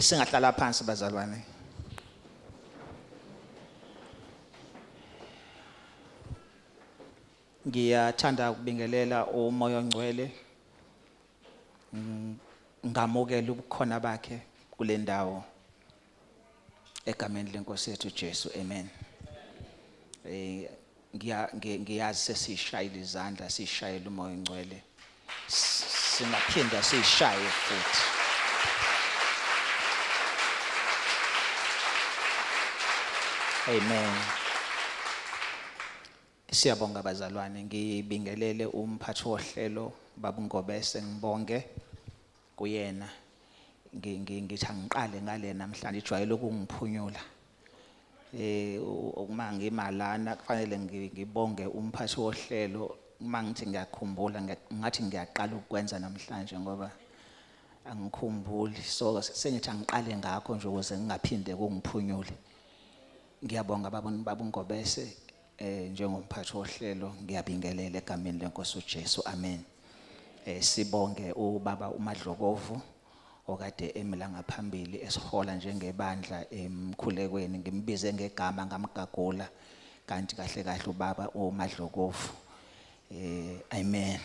Singahlala phansi bazalwane. Ngiyathanda ukubingelela umoya ongcwele. Ngamukela ubukhona bakhe kule ndawo egameni lenkosi yethu Jesu. Amen. Ngiyazi sesishayile izandla sishayile umoya ongcwele. Singaphinda sishaye futhi. Amen. Siyabonga bazalwane, ngibingelele umphathi wohlelo Baba Ngobese, ngibonge kuyena. Ngithi angiqale ngale namhlanje ijwayele ukungiphunyula. Uma ngimalana kufanele ngibonge umphathi wohlelo. Uma ngithi ngiyakhumbula ngathi ngiyaqala ukwenza namhlanje ngoba angikhumbuli. So sengithi angiqale ngakho nje ukuze ngingaphinde kungiphunyule. Ngiyabonga Baba Ngobese njengomphathi wohlelo, ngiyabingelela egameni lenkosi uJesu. Amen. Sibonge ubaba uMadlokovu okade emila ngaphambili esihola njengebandla emkhulekweni, ngimbize ngegama ngamgagula kanti kahle kahle ubaba uMadlokovu. Amen.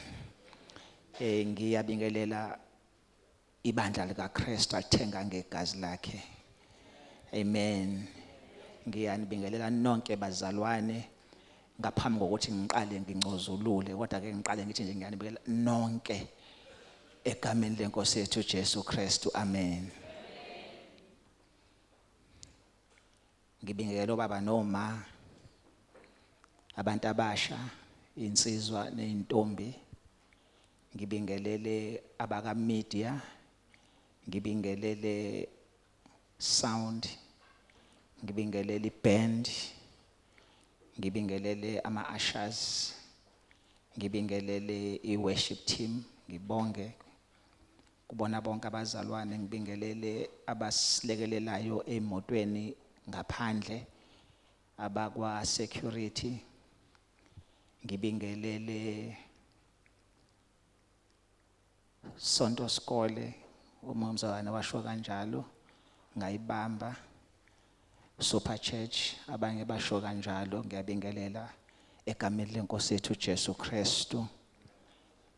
Ngiyabingelela ibandla likaKristu athenga ngegazi lakhe. Amen. Ngiyanibingelela nonke bazalwane. Ngaphambi kokuthi ngiqale ngingcozulule kodwa ke ngiqale ngithi nje ngiyanibingelela nonke egameni lenkosi yethu Jesu Kristu. Amen. Ngibingelela obaba noma abantu abasha, insizwa nezintombi. Ngibingelele abaka media, ngibingelele sound, ngibingelele band, ngibingelele ama ushers, ngibingelele i-worship team. Ngibonge kubona bonke abazalwane, ngibingelele abasilekelelayo emotweni ngaphandle, abakwa security, ngibingelele Sonto Skole, umamzalwane washo kanjalo ngayibamba. Super Church abanye basho kanjalo, ngiyabingelela egameni lenkosi yethu Jesu Kristu.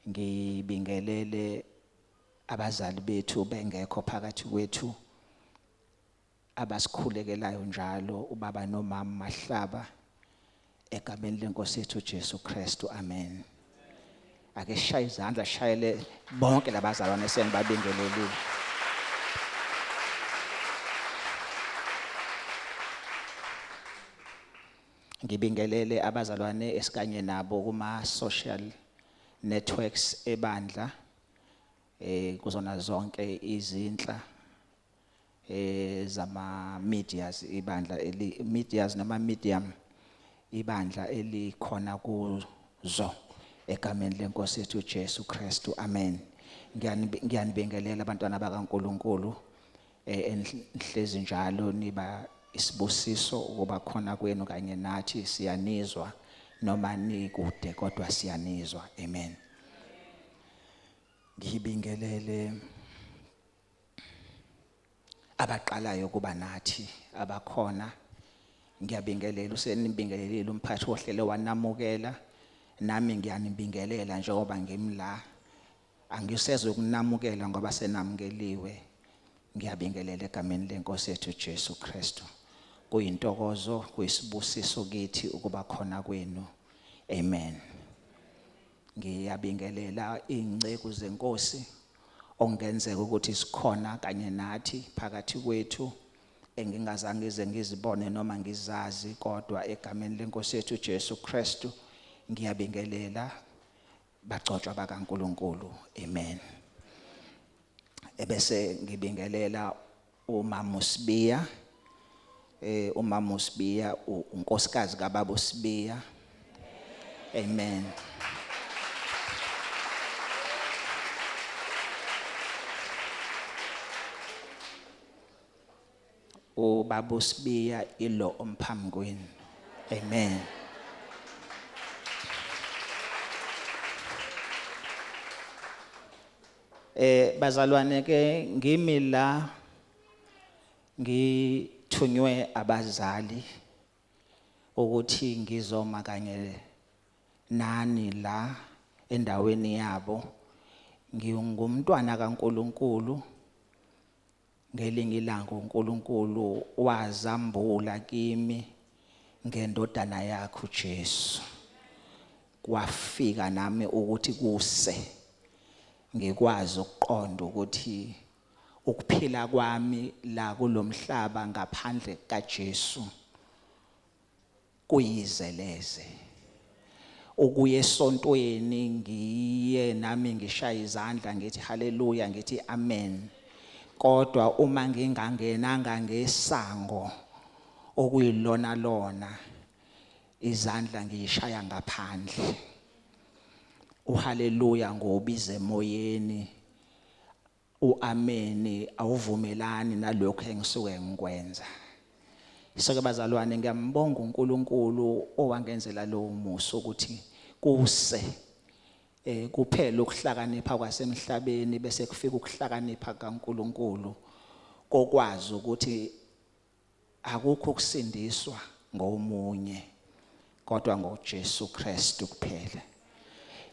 Ngibingelele abazali bethu bengekho phakathi kwethu abasikhulekelayo njalo, ubaba nomama Mahlaba, egameni lenkosi yethu Jesu Kristu. Amen. Ake shaye izandla shayele bonke labazalwane esengibabingelelile. Ngibingelele abazalwane esikanye nabo kuma social networks ebandla kuzona zonke izinhla zama medias, ibandla medias nama medium, ibandla elikhona kuzo egameni lenkosi yethu Jesu Kristu. Amen. Ngiyanibingelela abantwana bakaNkulunkulu enhlezi njalo niba isibusiso ukuba khona kwenu kanye nathi. Siyanizwa noma nikude kodwa siyanizwa. Amen. Ngibingelele abaqalayo kuba nathi abakhona. Ngiyabingelela usenibingelelile umphathi wohlelo wanamukela, nami ngiyanibingelela njengoba ngimla. Angisezwe ukunamukela ngoba senamukeliwe. Ngiyabingelela egameni lenkosi yethu Jesu Kristu. Kuyintokozo, kuyisibusiso kithi ukuba khona kwenu. Amen. Ngiyabingelela ingceku zenkosi ongenzeka ukuthi sikhona kanye nathi phakathi kwethu engingazange ngize ngizibone noma ngizazi, kodwa egameni lenkosi yethu Jesu Kristu ngiyabingelela bagcotshwa bakaNkulunkulu. Amen. Ebese ngibingelela uMama uSibiya, uMama uSibiya unkosikazi kaBaba uSibiya. Amen. uBaba uSibiya ilo omphambi kwenu. Amen. Bazalwane ke ngimi la ngithunywe abazali ukuthi ngizoma kanye nani la endaweni yabo. Ngingumntwana kaNkulunkulu. Ngelinye ilanga uNkulunkulu wazambula kimi ngendodana yakhe uJesu. Kwafika nami ukuthi kuse ngikwazi ukuqonda ukuthi ukuphila kwami la kulomhlaba ngaphandle kaJesu kuyizeleze. Ukuye esontweni ngiye nami ngishaya izandla ngithi haleluya ngithi amen. Kodwa uma ngingangenanga ngesango okuyilona lona izandla ngiyishaya ngaphandle. Uhaleluya ngobiza emoyeni. Uameni awuvumelani nalokho engisuke ngikwenza. Iseke bazalwane ngiyambonga uNkulunkulu owangenzela lo muso ukuthi kuse kuphela ukuhlakanipha kwasemhlabeni bese kufika ukuhlakanipha kaNkulunkulu kokwazi ukuthi akukho ukusindiswa ngomunye kodwa ngoJesu Kristu kuphela.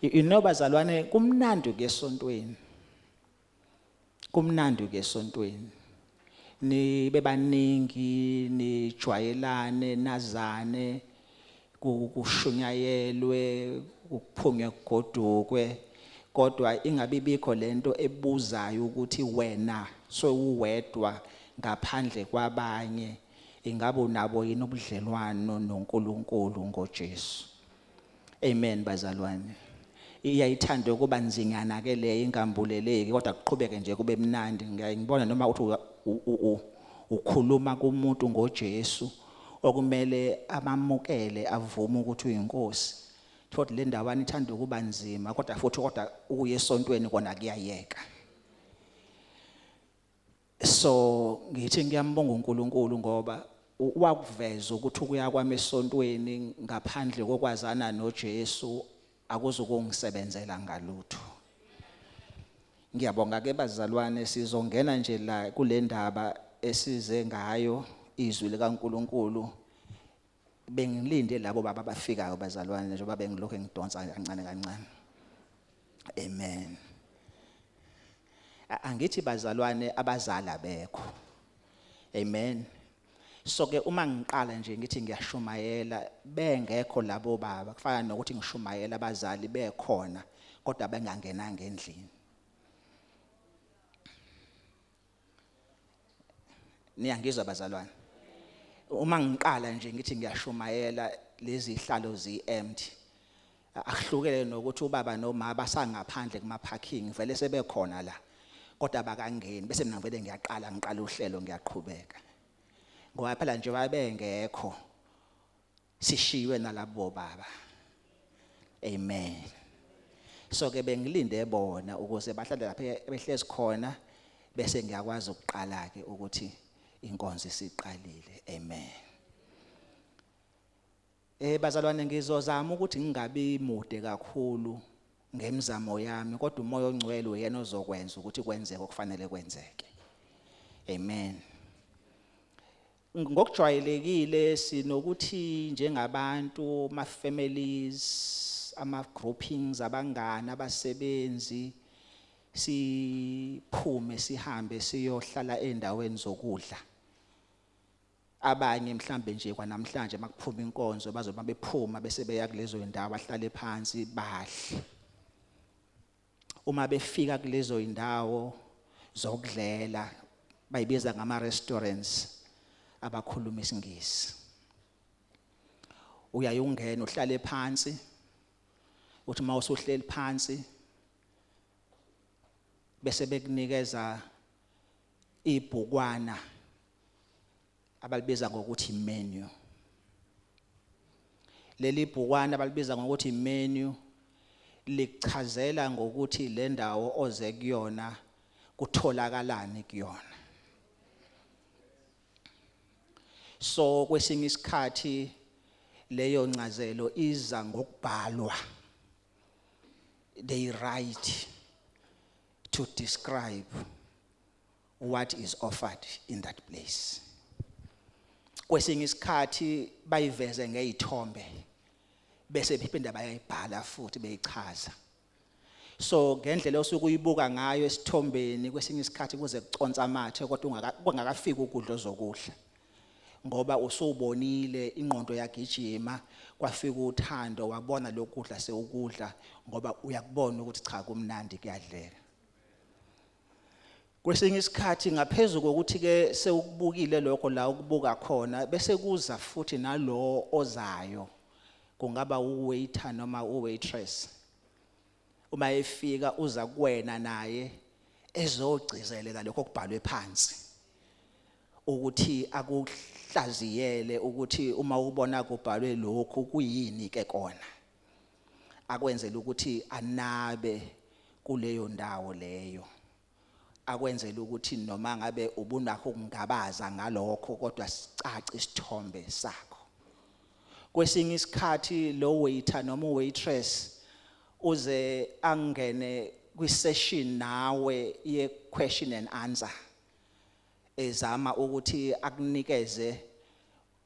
Inobazalwane kumnandi kesontweni. Kumnandi kesontweni. Ni bebaningi nijwayelane nazane kushunyayelwe kuphungwe kugodukwe kodwa ingabibikho lento ebuzayo ukuthi wena sowuwedwa ngaphandle kwabanye ingabe unabo yini ubudlelwano noNkulunkulu ngoJesu. Amen bazalwane. Iyayithanda ukuba nzinyana ke le ingambuleleki kodwa kuqhubeke nje kube mnandi. Ngiyibona noma uthi ukhuluma kumuntu ngoJesu okumele amamukele avume ukuthi uyinkosi. Thothi le ndawana ithanda ukuba nzima kodwa futhi ukuye esontweni kona kuyayeka. So ngithi ngiyambonga uNkulunkulu ngoba wakuveza ukuthi ukuya kwami esontweni ngaphandle kokwazana noJesu akuzukungisebenzela ngalutho. Ngiyabonga ke bazalwane sizongena nje la kule ndaba esize ngayo izwi likaNkulunkulu. Bengilinde labo baba bafikayo bazalwane njengoba bengilokho ngidonsa kancane kancane. Amen. Angithi bazalwane abazala bekho. Amen. So ke uma ngiqala nje ngithi ngiyashumayela bengekho labo baba kufana nokuthi ngishumayela abazali bekhona kodwa bengangenanga endlini. Niyangizwa bazalwane? Uma ngiqala nje ngithi ngiyashumayela lezi ihlalo zi-empty. Akuhlukele nokuthi ubaba noma basangaphandle kuma parking vele sebekhona la kodwa bakangeni bese mina vele ngiqala uhlelo ngiyaqhubeka. Ngoba phela nje babengekho sishiwe nalabo baba. Amen. So ke bengilinde bona ukuze bahlale lapha behlezi khona bese ngiyakwazi ukuqala ke ukuthi inkonzo isiqalile. Amen. Bazalwane ngizozama ukuthi ngingabi mude kakhulu ngemizamo yami kodwa umoya ongcwele uyena ozokwenza ukuthi kwenzeke okufanele kwenzeke. Amen. Ngokujwayelekile sinokuthi njengabantu ma families ama groupings abangani abasebenzi siphume sihambe siyohlala endaweni zokudla. Abanye mhlambe nje kwanamhlanje makuphuma inkonzo bazoba bephuma bese beya kulezo indawo bahlale phansi badle. Uma befika kulezo indawo zokudlela bayibiza ngama restaurants abakhuluma isingisi. Uyayungena uhlale phansi uthi mawusuhleli phansi bese bekunikeza ibhukwana abalibiza ngokuthi menu. Leli bhukwana abalibiza ngokuthi menu lichazela ngokuthi le ndawo oze kuyona kutholakalani kuyona. So kwesinye isikhathi leyo ncazelo iza ngokubhalwa. They write to describe what is offered in that place. Kwesinye isikhathi bayiveze ngezithombe bese bephinde bayayibhala futhi beyichaza. So ngendlela osuke uyibuka ngayo esithombeni kwesinye isikhathi kuze kuconsa amathe kodwa ungakafika ukudla ozokudla. Ngoba usubonile ingqondo yagijima kwafika uthando wabona lokudla sewukudla ngoba uyakubona ukuthi cha kumnandi kuyadleka. Kwesinye isikhathi ngaphezulu kokuthi ke sewukubukile lokho la ukubuka khona bese kuza futhi nalo ozayo kungaba uwaiter noma uwaitress. Uma efika uza kuwena naye ezogcizelela lokho okubhalwe phansi ukuthi akuhlaziyele ukuthi uma ubona kubhalwe lokho kuyini ke kona akwenzela ukuthi anabe kuleyo ndawo leyo. Akwenzela ukuthi noma ngabe ubunakho ukungabaza ngalokho kodwa sicace isithombe sakho. Kwesinye isikhathi lo waiter noma waitress uze angene kwi-session nawe ye question and answer ezama ukuthi akunikeze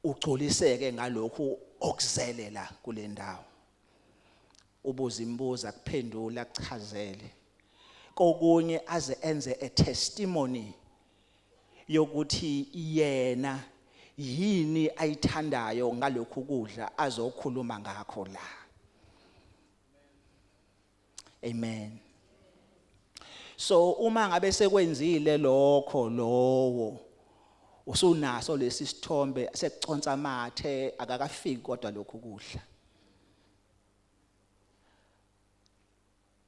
ugcoliseke ngalokho okuzelela kule ndawo. Ubuza imibuzo akuphendula akuchazele. Kokunye aze enze a testimony yokuthi yena yini ayithandayo ngalokho kudla azokhuluma ngakho la. Amen. So uma ngabe sekwenzile lokho lowo usunaso lesi sithombe sekuconsa amathe akakafiki kodwa lokho kudla.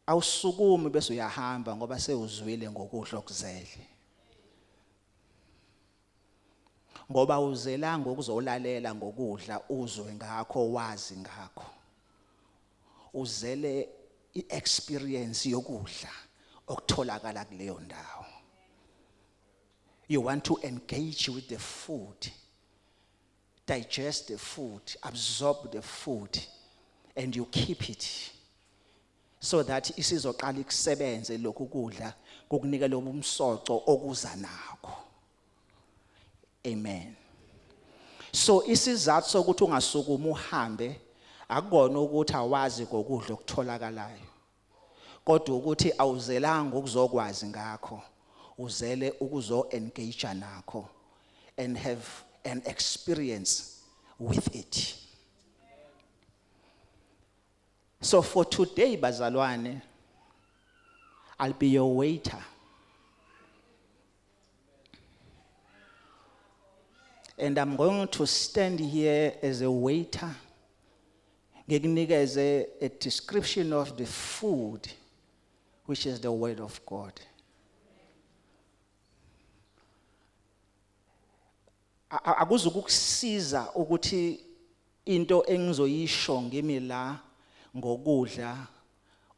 Awusukumi bese uyahamba ngoba sewuzwile ngokudla okuzele. Ngoba uzelanga ukuzolalela ngokudla uzwe ngakho wazi ngakho. Uzele i-experience yokudla okutholakala kuleyo ndawo. You want to engage with the food, digest the food, absorb the food, and you keep it so that isizoqala ikusebenze lokhu kudla kukunika lo umsoco okuza nakho. Amen. So isizathu sokuthi ungasukuma uhambe akukona ukuthi awazi ngokudla okutholakalayo kodwa ukuthi awuzelanga ukuzokwazi ngakho uzele ukuzo engage nakho and have an experience with it. So for today bazalwane, I'll be your waiter. And I'm going to stand here as a waiter. Ngikunikeze a description of the food, which is the word of God. Akuzukukusiza ukuthi into engizoyisho ngimi la ngokudla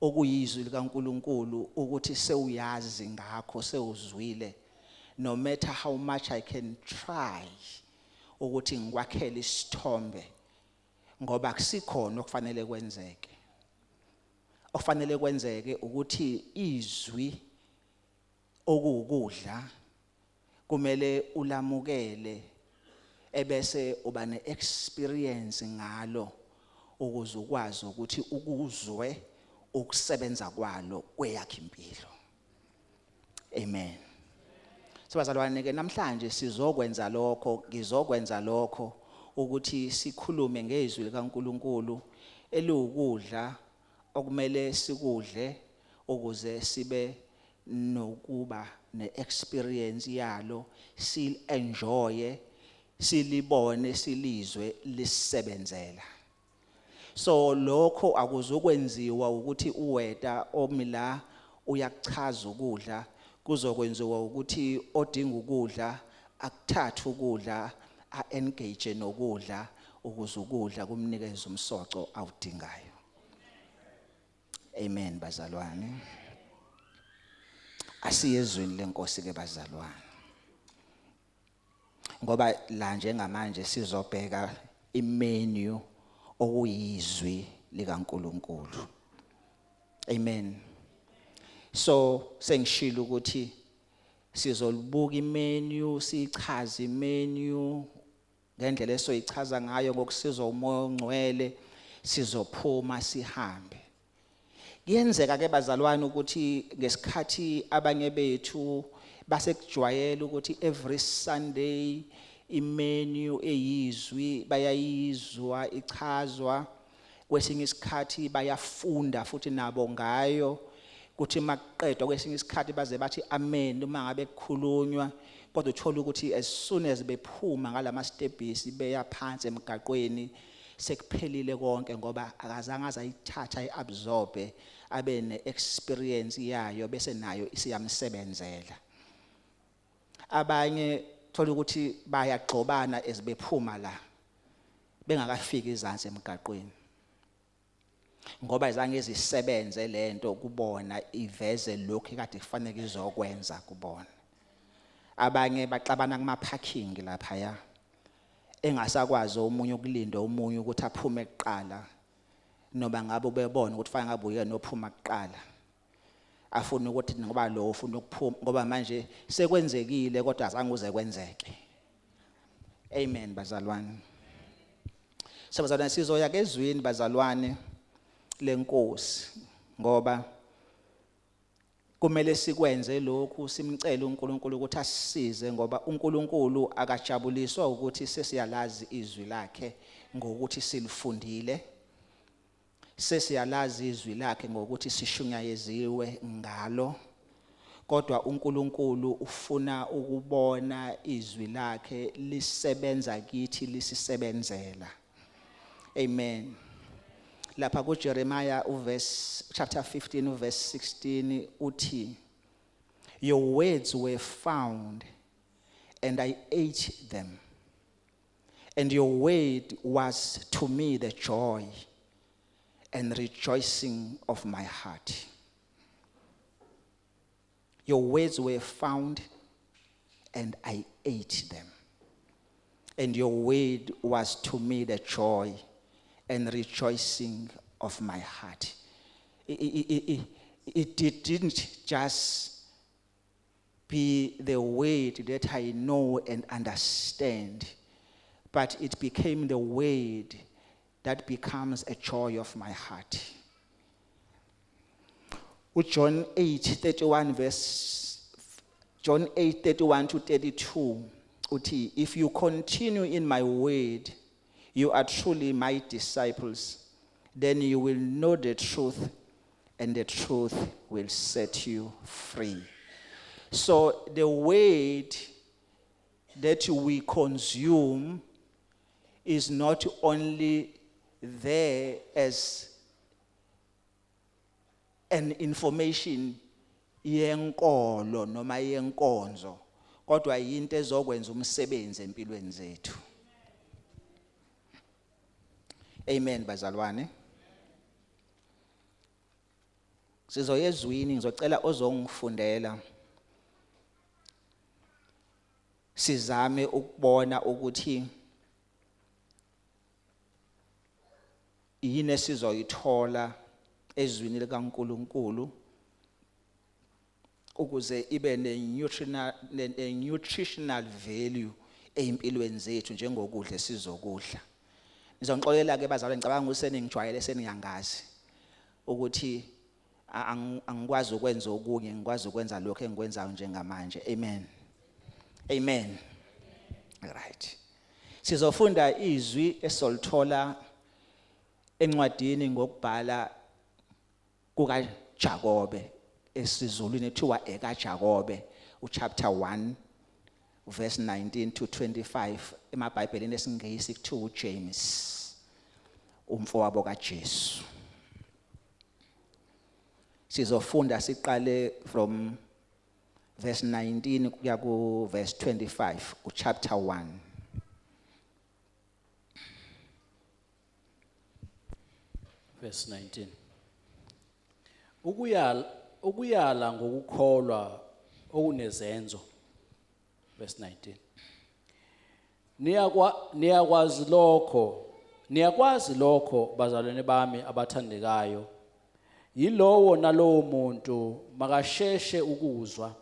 okuyizwi likaNkuluNkulu ukuthi sewuyazi ngakho sewuzwile, no matter how much I can try ukuthi ngikwakhele isithombe ngoba akusikhona okufanele kwenzeke. Okufanele kwenzeke ukuthi izwi okuwukudla kumele ulamukele ebese uba ne-experience ngalo ukuze ukwazi ukuthi ukuzwe ukusebenza kwalo kweyakhe impilo. Amen. Sibazalwane ke namhlanje sizokwenza lokho, ngizokwenza lokho ukuthi sikhulume ngezwi likaNkuluNkulu eliwukudla okumele sikudle ukuze sibe nokuba ne-experience yalo, si-enjoye, silibone, silizwe, lisebenzela. So lokho akuzokwenziwa ukuthi uweta omila uyakuchaza ukudla, kuzokwenziwa ukuthi odinga ukudla akuthatha ukudla a-engage nokudla ukuze ukudla kumnikeze umsoco awudingayo. Amen bazalwane. Asiyezwini lenkosi ke bazalwane. Ngoba la njengamanje sizobheka imenu okuyizwi likaNkuluNkulu. Amen. So sengishilo ukuthi Sizolibuka imenu, sichaze imenu ngendlela esoyichaza ngayo ngokusizwa umoya ongcwele, sizophuma sihambe. Kuyenzeka ke bazalwane ukuthi ngesikhathi abanye bethu basekujwayela ukuthi every Sunday imenu eyizwi bayayizwa ichazwa, kwesinye isikhathi bayafunda futhi nabo ngayo, kuthi makuqedwa kwesinye isikhathi baze bathi amen uma ngabe kukhulunywa, kodwa uthola ukuthi as soon as bephuma ngalama stebhisi beya phansi emgaqweni sekuphelile konke, ngoba akazange azayithatha iabsorbe abe neexperience yayo bese nayo isiyamsebenzela. Abanye thola ukuthi bayagxobana ezibephuma la bengakafiki izansi emgaqweni, ngoba izange izisebenze lento kubona iveze lokho kade kufanele izokwenza kubona. Abanye baxabana kuma parking lapha ya, engasakwazi omunye ukulinda omunye ukuthi aphume kuqala, noba ngabe ubebona ukuthi fanele ngabe uyena ophuma kuqala, afuna ukuthi ngoba lo ufuna ukuphuma ngoba manje sekwenzekile kodwa azange uze kwenzeke. Amen bazalwane. Sabazalwane, sizoya kezwini bazalwane lenkosi, ngoba kumele sikwenze lokhu, simcele uNkulunkulu ukuthi asisize, ngoba uNkulunkulu akajabuliswa ukuthi sesiyalazi izwi lakhe ngokuthi silifundile, sesiyalazi izwi lakhe ngokuthi sishunyayeziwe ngalo, kodwa uNkulunkulu ufuna ukubona izwi lakhe lisebenza kithi, lisisebenzela. Amen. Lapha kuJeremiah chapter 15 verse 16 uthi, your words were found and I ate them, and your word was to me the joy and rejoicing of my heart. Your words were found and I ate them, and your word was to me the joy and rejoicing of my heart. It didn't just be the word that I know and understand, but it became the word that becomes a joy of my heart. John 8:31 John 8:31 to 32 uthi, if you continue in my word, you are truly my disciples, then you will know the truth, and the truth will set you free. So the word that we consume is not only there as an information yenkolo noma yenkonzo, kodwa yinto ezokwenza umsebenzi empilweni zethu. Amen bazalwane. Sizoyezwini, ngizocela ozongifundela sizame ukubona ukuthi yini esizoyithola ezwini likaNkulunkulu ukuze ibe nutritional value empilweni zethu njengokudla esizokudla. Ngizonixolela ke bazalwane, ngicabanga ukuthi seningijwayele, seningiyangazi ukuthi angikwazi ukwenza okunye, ngikwazi ukwenza lokho engikwenzayo njengamanje. Amen. Amen. Right. Sizofunda izwi esolithola encwadini ngokubhala kukaJakobe esizulwini ethiwa ekaJakobe, uchapter 1 verse 19 to 25, emabhayibhelini esingisi kuthiwa uJames, umfowabo kaJesu. Sizofunda siqale from verse 19 kuya ku verse 25 uchapter 1. Verse 19. Ukuyala ngokukholwa okunezenzo. Verse 19. Niyakwazi lokho bazalwane bami abathandekayo. Yilowo nalowo muntu makasheshe ukuzwa,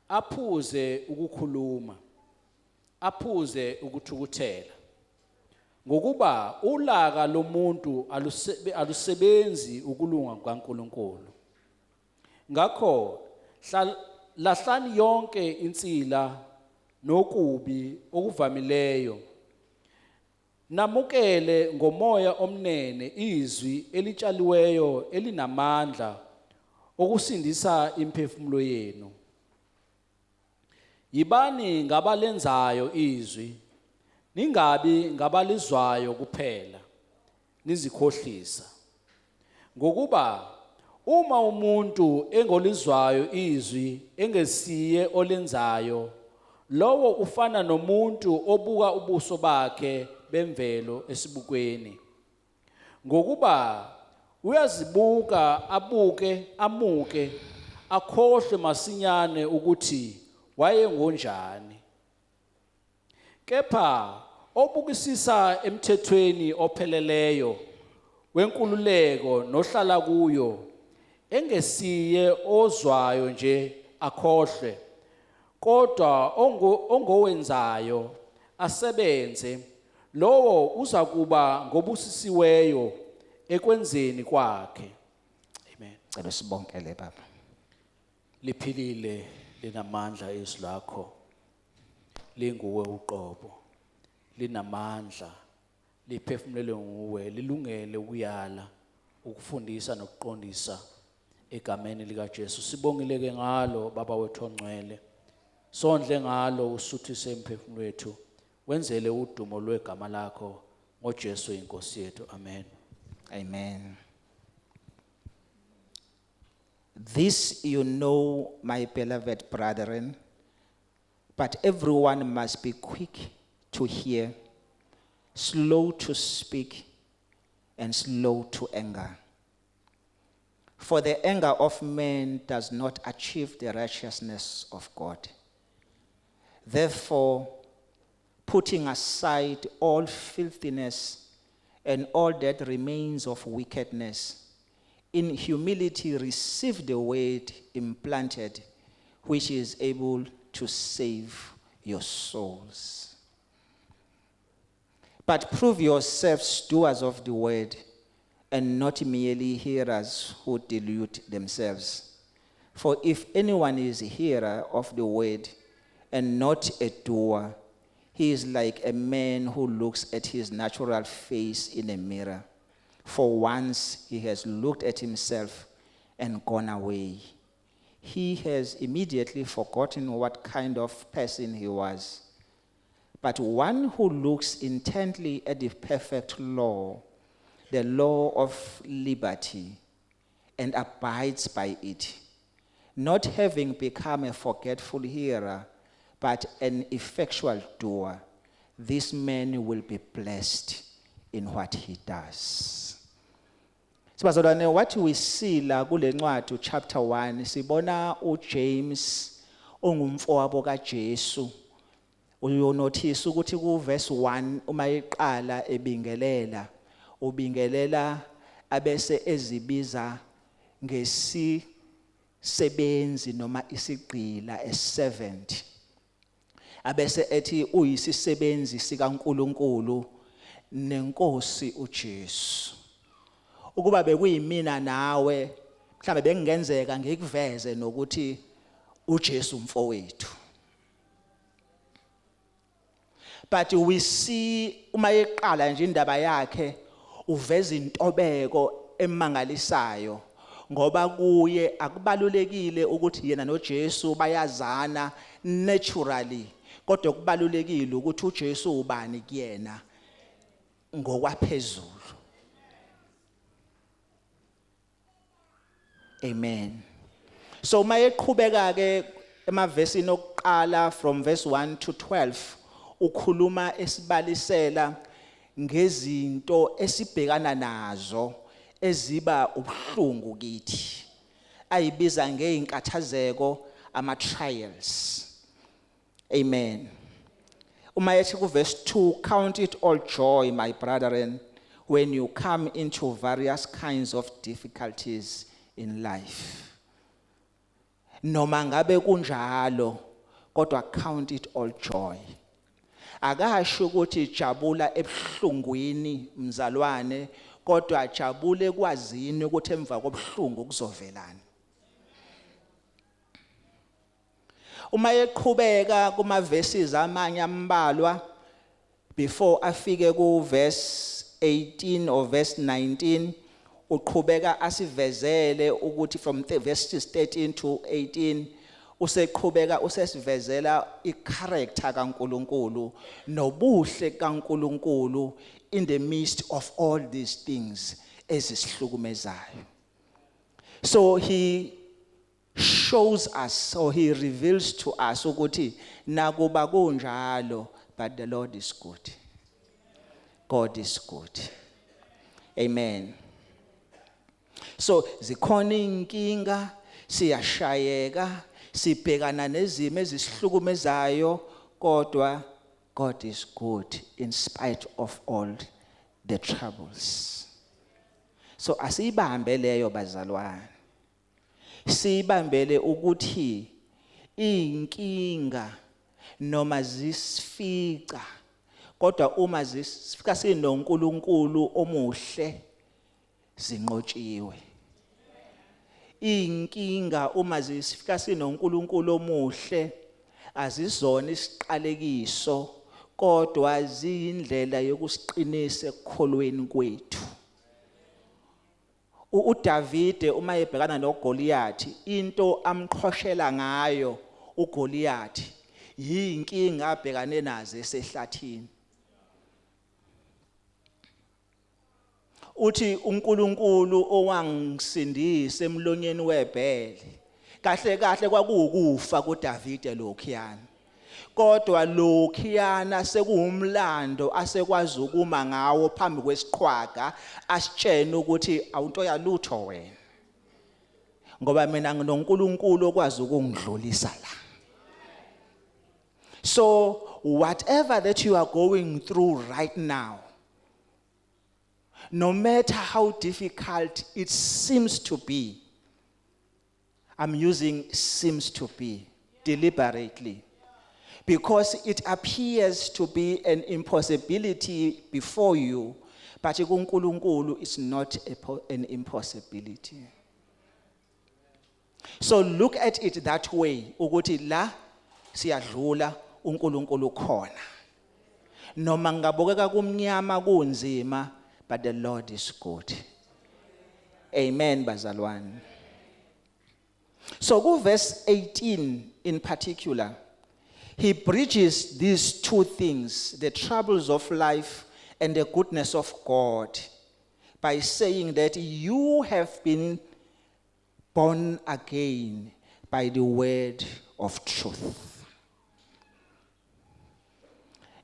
aphuze ukukhuluma, aphuze ukuthukuthela, ngokuba ulaka lomuntu alusebenzi ukulunga kaNkulunkulu. Ngakho lahlani yonke insila nokubi okuvamileyo, namukele ngomoya omnene izwi elitshaliweyo elinamandla okusindisa imphefumulo yenu. Yibani ngabalenzayo izwi, ningabi ngabalizwayo kuphela nizikhohlisa. Ngokuba uma umuntu engolizwayo izwi engesiye olenzayo, lowo ufana nomuntu obuka ubuso bakhe bemvelo esibukweni. Ngokuba uyazibuka amuke akhohlwe masinyane ukuthi wayengonjani. Kepha obukisisa emthethweni opheleleyo wenkululeko nohlala kuyo, engesiye ozwayo nje akhohlwe, kodwa ongowenzayo asebenze, lowo uza kuba ngobusisiweyo ekwenzeni kwakhe. Amen. Cela sibongele baba. Liphilile, linamandla izwi lakho, linguwe uqobo, linamandla, liphefumulelwe nguwe, lilungele ukuyala, ukufundisa nokuqondisa egameni likaJesu. Sibongile ngalo baba wethu ongcwele, sondle ngalo usuthise imphefumulo yethu, wenzele udumo lwegama lakho ngoJesu inkosi yethu. Amen. Amen. This you know, my beloved brethren, but everyone must be quick to hear, slow to speak, and slow to anger. For the anger of man does not achieve the righteousness of God. Therefore, putting aside all filthiness and all that remains of wickedness, in humility receive the word implanted, which is able to save your souls. But prove yourselves doers of the word, and not merely hearers who delude themselves. For if anyone is a hearer of the word and not a doer, he is like a man who looks at his natural face in a mirror. For once he has looked at himself and gone away, he has immediately forgotten what kind of person he was. But one who looks intently at the perfect law, the law of liberty, and abides by it, not having become a forgetful hearer, but an effectual doer, this man will be blessed in what he does. Sibazalwane, what we see la kule ncwadi chapter 1, sibona uJames ongumfowabo kaJesu. Uyonotice ukuthi ku verse 1 uma eqala ebingelela, ubingelela abese ezibiza ngesisebenzi noma isigqila, a servant. Abese ethi uyisisebenzi sikaNkulunkulu nenkosi uJesu. Ukuba bekuyimina nawe, mhlambe bekungenzeka ngikuveze nokuthi uJesu umfowethu. But we see uma eqala nje indaba yakhe uveza intobeko emangalisayo, ngoba kuye akubalulekile ukuthi yena noJesu bayazana naturally, kodwa kubalulekile ukuthi uJesu ubani kuyena ngokwaphezulu. Amen. So uma eqhubeka ke emavesini okuqala from verse 1 to 12, ukhuluma esibalisela ngezinto esibhekana nazo eziba ubuhlungu kithi, ayibiza ngeinkathazeko, ama trials. Amen. Uma ethi ku verse 2, count it all joy, my brethren, when you come into various kinds of difficulties in life. noma ngabe kunjalo kodwa count it all joy. Akasho ukuthi jabula ebuhlungwini mzalwane, kodwa jabule kwazini ukuthi emva kobuhlungu kuzovelana. Uma eqhubeka kuma verses amanye ambalwa before afike ku verse 18 or verse 19, uqhubeka asivezele ukuthi from verses 13 to 18 useqhubeka usesivezela i-character kaNkulunkulu nobuhle kaNkulunkulu in the midst of all these things ezisihlukumezayo. So he shows us, or he reveals to us ukuthi nakuba kunjalo, but the Lord is good. God is good. Amen. So zikhona inkinga, siyashayeka, sibhekana nezimo ezisihlukumezayo, kodwa God is good in spite of all the troubles. So asibambe leyo bazalwane. Sibambele ukuthi inkinga noma zisifica, kodwa uma zisifika sinoNkulunkulu omuhle zinqotshiwe. Inkinga uma zisifika sinoNkulunkulu omuhle azizona isiqalekiso, kodwa ziyindlela yokusiqinisa ekukholweni kwethu. uDavide uma ebhekana noGoliath, into amqhoshela ngayo uGoliath yinkinga abhekane nazo esehlathini. Uthi uNkulunkulu owangisindisa emlonyeni webhele, kahle kahle kwakuwukufa kuDavide lokhiyana, kodwa lokhiyana sekuwumlando asekwazi ukuma ngawo phambi kwesiqhwaga asitshene ukuthi awunto yalutho wena, ngoba mina nginoNkulunkulu okwazi ukungidlulisa la. So whatever that you are going through right now, no matter how difficult it seems to be, I'm using seems to be deliberately, because it appears to be an impossibility before you, but uNkulunkulu is not an impossibility. So look at it that way, ukuthi la siyadlula uNkulunkulu khona. Noma ngabukeka kumnyama kunzima, but the Lord is good. Amen, bazalwane. So go verse 18 in particular, he bridges these two things, the troubles of life and the goodness of God, by saying that you have been born again by the word of truth.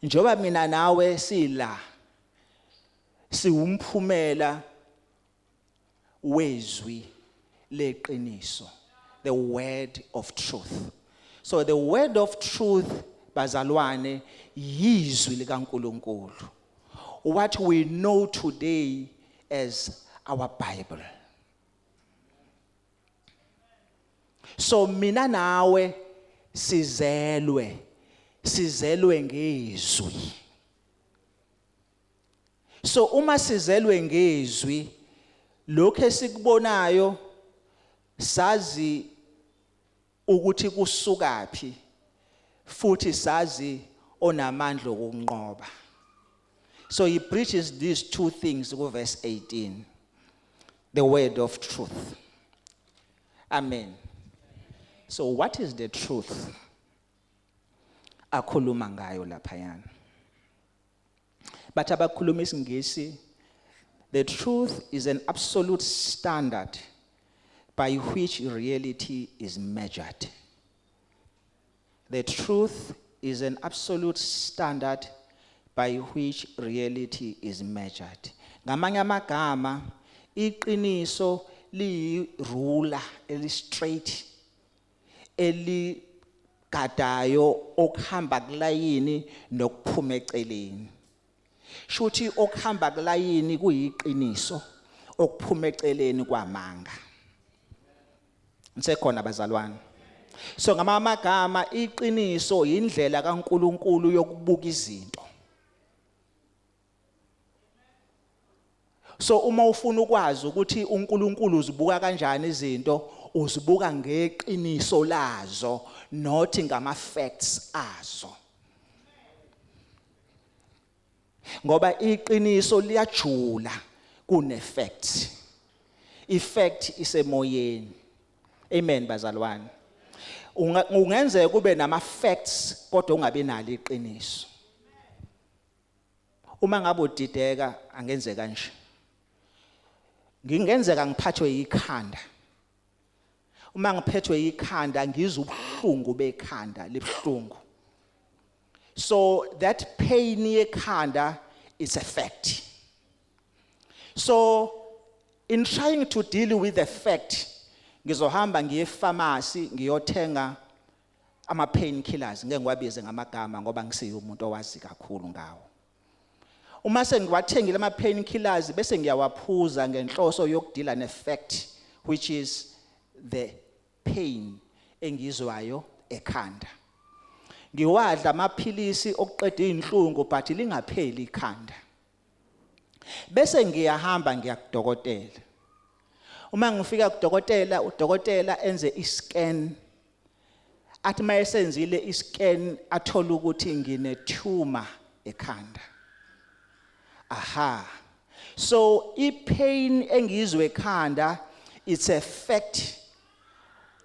Njoba mina nawe sila siwumphumela wezwi leqiniso, the word of truth. So the word of truth, bazalwane, yizwi likaNkulunkulu, what we know today as our Bible. So mina nawe sizelwe ngezwi. So uma sizelwe ngezwi, lokho esikubonayo sazi ukuthi kusukaphi, futhi sazi onamandla okunqoba. So he preaches these two things in verse 18, the word of truth. Amen. So what is the truth akhuluma ngayo laphayana? But abakhuluma isingisi, the truth is an absolute standard by which reality is measured. The truth is an absolute standard by which reality is measured. Ngamanye amagama, iqiniso liyirula eli-straight, eligadayo okuhamba kulayini nokuphuma eceleni. Shuthi okuhamba kulayini kuyiqiniso, okuphuma eceleni kwamanga. Ngisekhona bazalwane. So ngamagama iqiniso indlela kaNkuluNkulu yokubuka izinto. So uma ufuna ukwazi ukuthi uNkulunkulu uzibuka kanjani izinto, uzibuka ngeqiniso lazo, not ngama facts azo. Ngoba iqiniso liyajula kune fact. Ifact isemoyeni. Amen bazalwane. Ungenzeka kube nama facts kodwa ungabe nalo iqiniso. Uma ngabe udideka angenzeka kanje. Ngingenzeka ngiphathwe ikhanda. Uma ngiphethwe ikhanda ngizwe ubuhlungu bekhanda libhlungu. So that pain yekhanda is a fact. So in trying to deal with the fact, ngizohamba ngiye pharmacy ngiyothenga ama painkillers, ngeke ngiwabize ngamagama ngoba ngisiyo umuntu owazi kakhulu ngawo. Uma sengiwathengile ama painkillers bese ngiyawaphuza ngenhloso yokudila ne fact, which is the pain engizwayo ekhanda. Ngiwadla amaphilisi okuqeda izinhlungu but lingapheli ikhanda. Bese ngiyahamba ngiya kudokotela. Uma ngifika kudokotela, udokotela enze iscan. Athi mayesenzile iscan athola ukuthi ngine tumor ekhanda. Aha. So ipain engizwe ekhanda, it's a fact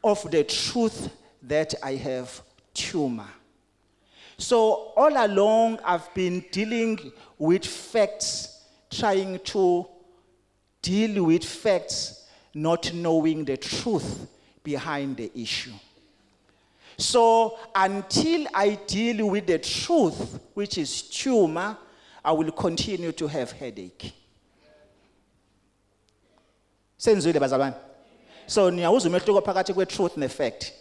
of the truth that I have tumor. So all along I've been dealing with facts, trying to deal with facts, not knowing the truth behind the issue. So until I deal with the truth, which is tumor, I will continue to have headache. Senzile bazalwane. So niyawuza umehluko phakathi kwe truth ne fact.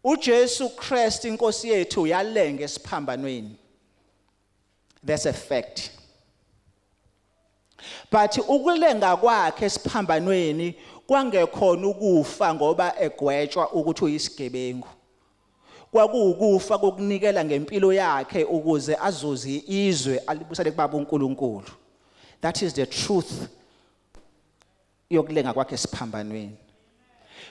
uJesu Christ inkosi yethu yalenga esiphambanweni. That's a fact. But ukulenga kwakhe esiphambanweni kwangekhona ukufa ngoba egwetshwa ukuthi uyisigebengu. Kwakuwukufa kokunikela ngempilo yakhe ukuze azuze izwe alibusele kubaba uNkulunkulu. That is the truth yokulenga kwakhe esiphambanweni.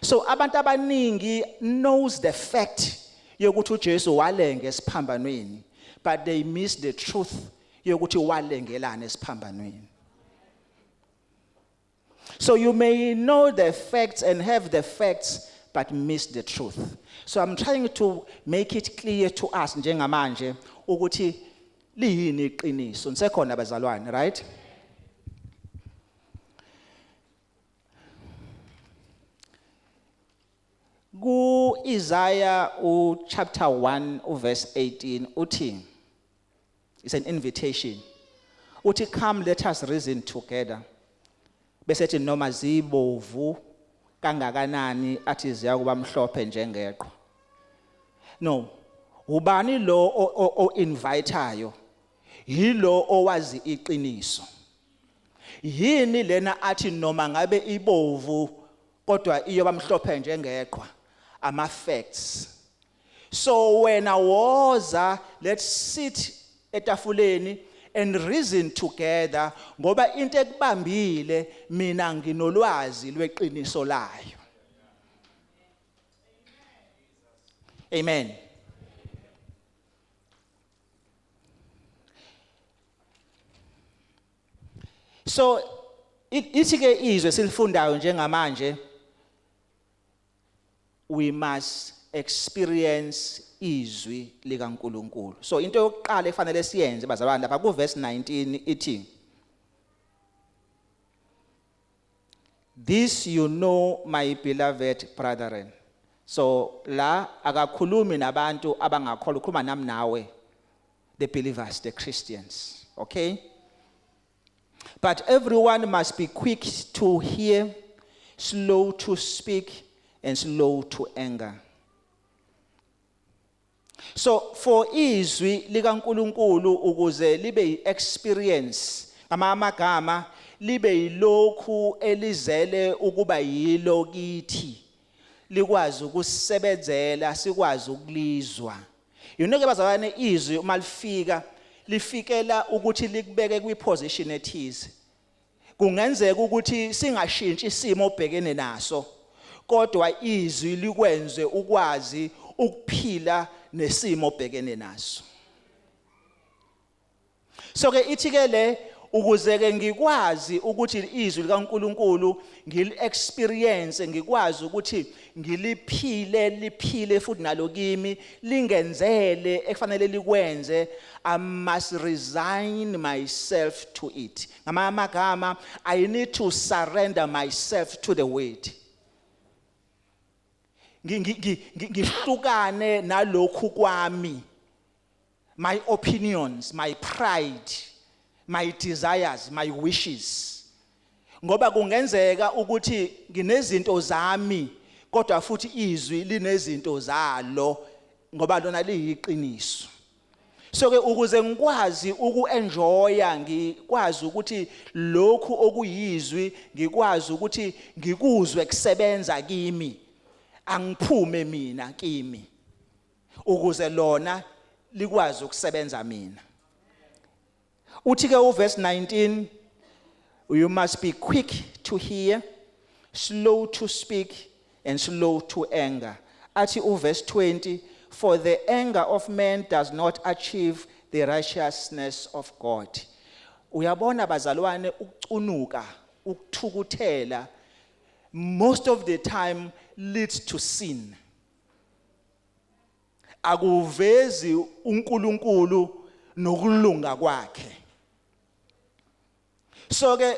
So abantu abaningi knows the fact yokuthi uJesu walenga esiphambanweni, but they miss the truth yokuthi walengelana esiphambanweni. So you may know the facts and have the facts but miss the truth. So I'm trying to make it clear to us njengamanje ukuthi liyini iqiniso. Nisekhona bazalwane, right? Ku Isaiah chapter 1 verse 18 uthi, it's an invitation. Uthi come let us reason together. Besethi noma zibovu kangakanani athi ziya kuba mhlophe njengeqhwa. No, ubani lo o inviteayo? Yilo owazi iqiniso. Yini lena athi noma ngabe ibovu kodwa iyoba mhlophe njengeqhwa? Ama facts. So when I was, let's sit etafuleni and reason together ngoba into ekubambile mina nginolwazi lweqiniso layo. Amen. So ithi ke izwe silifundayo njengamanje, we must experience izwi likaNkulunkulu. So into yokuqala efanele siyenze bazalwane lapha ku verse 19 ithi, this you know my beloved brethren. So la akakhulumi nabantu abangakholwa, ukhuluma nami nawe, the believers, the Christians, okay? But everyone must be quick to hear, slow to speak, and slow to anger. So for izwi likaNkulunkulu ukuze libe experience amagama libe yilokhu elizele ukuba yilo kithi, likwazi ukusebenzela sikwazi ukulizwa. Yonke bazalwane izwi uma lifikela ukuthi likubeke kwiposition ethize. Kungenzeka ukuthi singashintshi isimo obhekene naso, kodwa izwi likwenze ukwazi ukuphila nesimo obhekene naso. So ke ithi ke le ukuze ke ngikwazi ukuthi izwi likaNkuluNkulu ngili-experience, ngikwazi ukuthi liphile futhi nalo kimi lingenzele ekufanele likwenze, I must resign myself to it. Ngamagama, I need to surrender myself to the word. Ngihlukane nalokhu kwami, my opinions, my pride, my desires, my wishes. Ngoba kungenzeka ukuthi nginezinto zami kodwa futhi izwi linezinto zalo ngoba lona liyiqiniso. So ke ukuze ngikwazi ukuenjoya, ngikwazi ukuthi lokhu okuyizwi ngikwazi ukuthi ngikuzwe kusebenza kimi, angiphume mina kimi, ukuze lona likwazi ukusebenza mina. Uthi ke uverse 19, you must be quick to hear, slow to speak, and slow to anger. Athi uverse 20, for the anger of man does not achieve the righteousness of God. Uyabona bazalwane, ukucunuka, ukuthukuthela, most of the time leads to sin. Akuvezi uNkulunkulu nokulunga kwakhe. So ke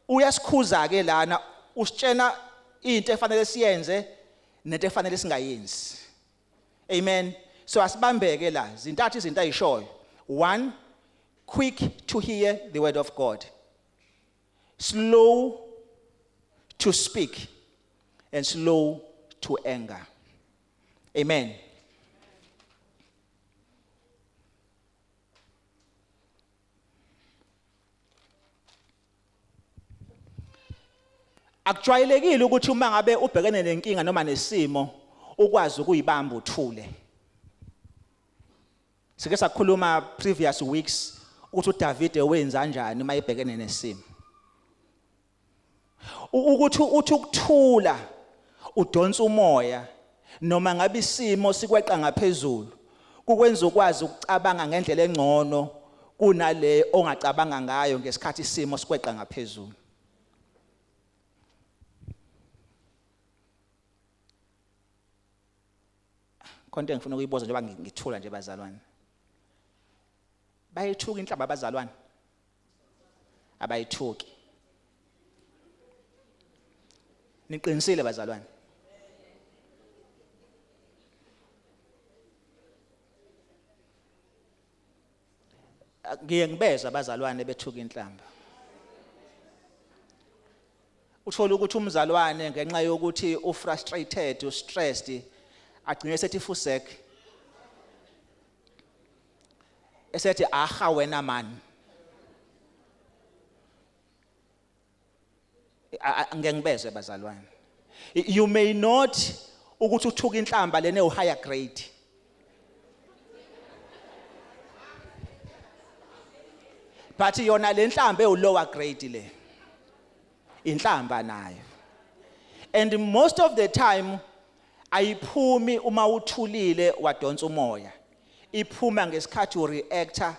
uyasikhuza ke lana usitshena into efanele siyenze nento efanele singayenzi. Amen. So asibambeke la zintathu izinto ayishoyo. 1, quick to hear the word of God, slow to speak, and slow to anger. Amen. Akujwayelekile ukuthi uma ngabe ubhekene nenkinga noma nesimo ukwazi ukuyibamba uthule. Sike sakhuluma previous weeks ukuthi uDavid wenza kanjani uma ebhekene nesimo. Ukuthi uthi ukuthula udonsa umoya noma ngabe isimo sikweqa ngaphezulu kukwenza ukwazi ukucabanga ngendlela engcono kunale ongacabanga ngayo ngesikhathi isimo sikweqa ngaphezulu. Konke ngifuna ukuyibuza njengoba ngithula nje bazalwane. Bayithuka inhlamba abazalwane? Abayithuki. Niqinisile bazalwane? Ngiye ngibeza abazalwane bethuka inhlamba. Uthola ukuthi umzalwane ngenxa yokuthi ufrustrated, ustressed, agcine sethi fusek. Esethi aha wena man. Ngiyangibeze bazalwane. You may not ukuthi uthuka inhlamba lene higher grade. But yona le nhlamba lower grade le. Inhlamba nayo. And most of the time ayiphumi uma uthulile wadonsa umoya. Iphuma ngesikhathi ureacta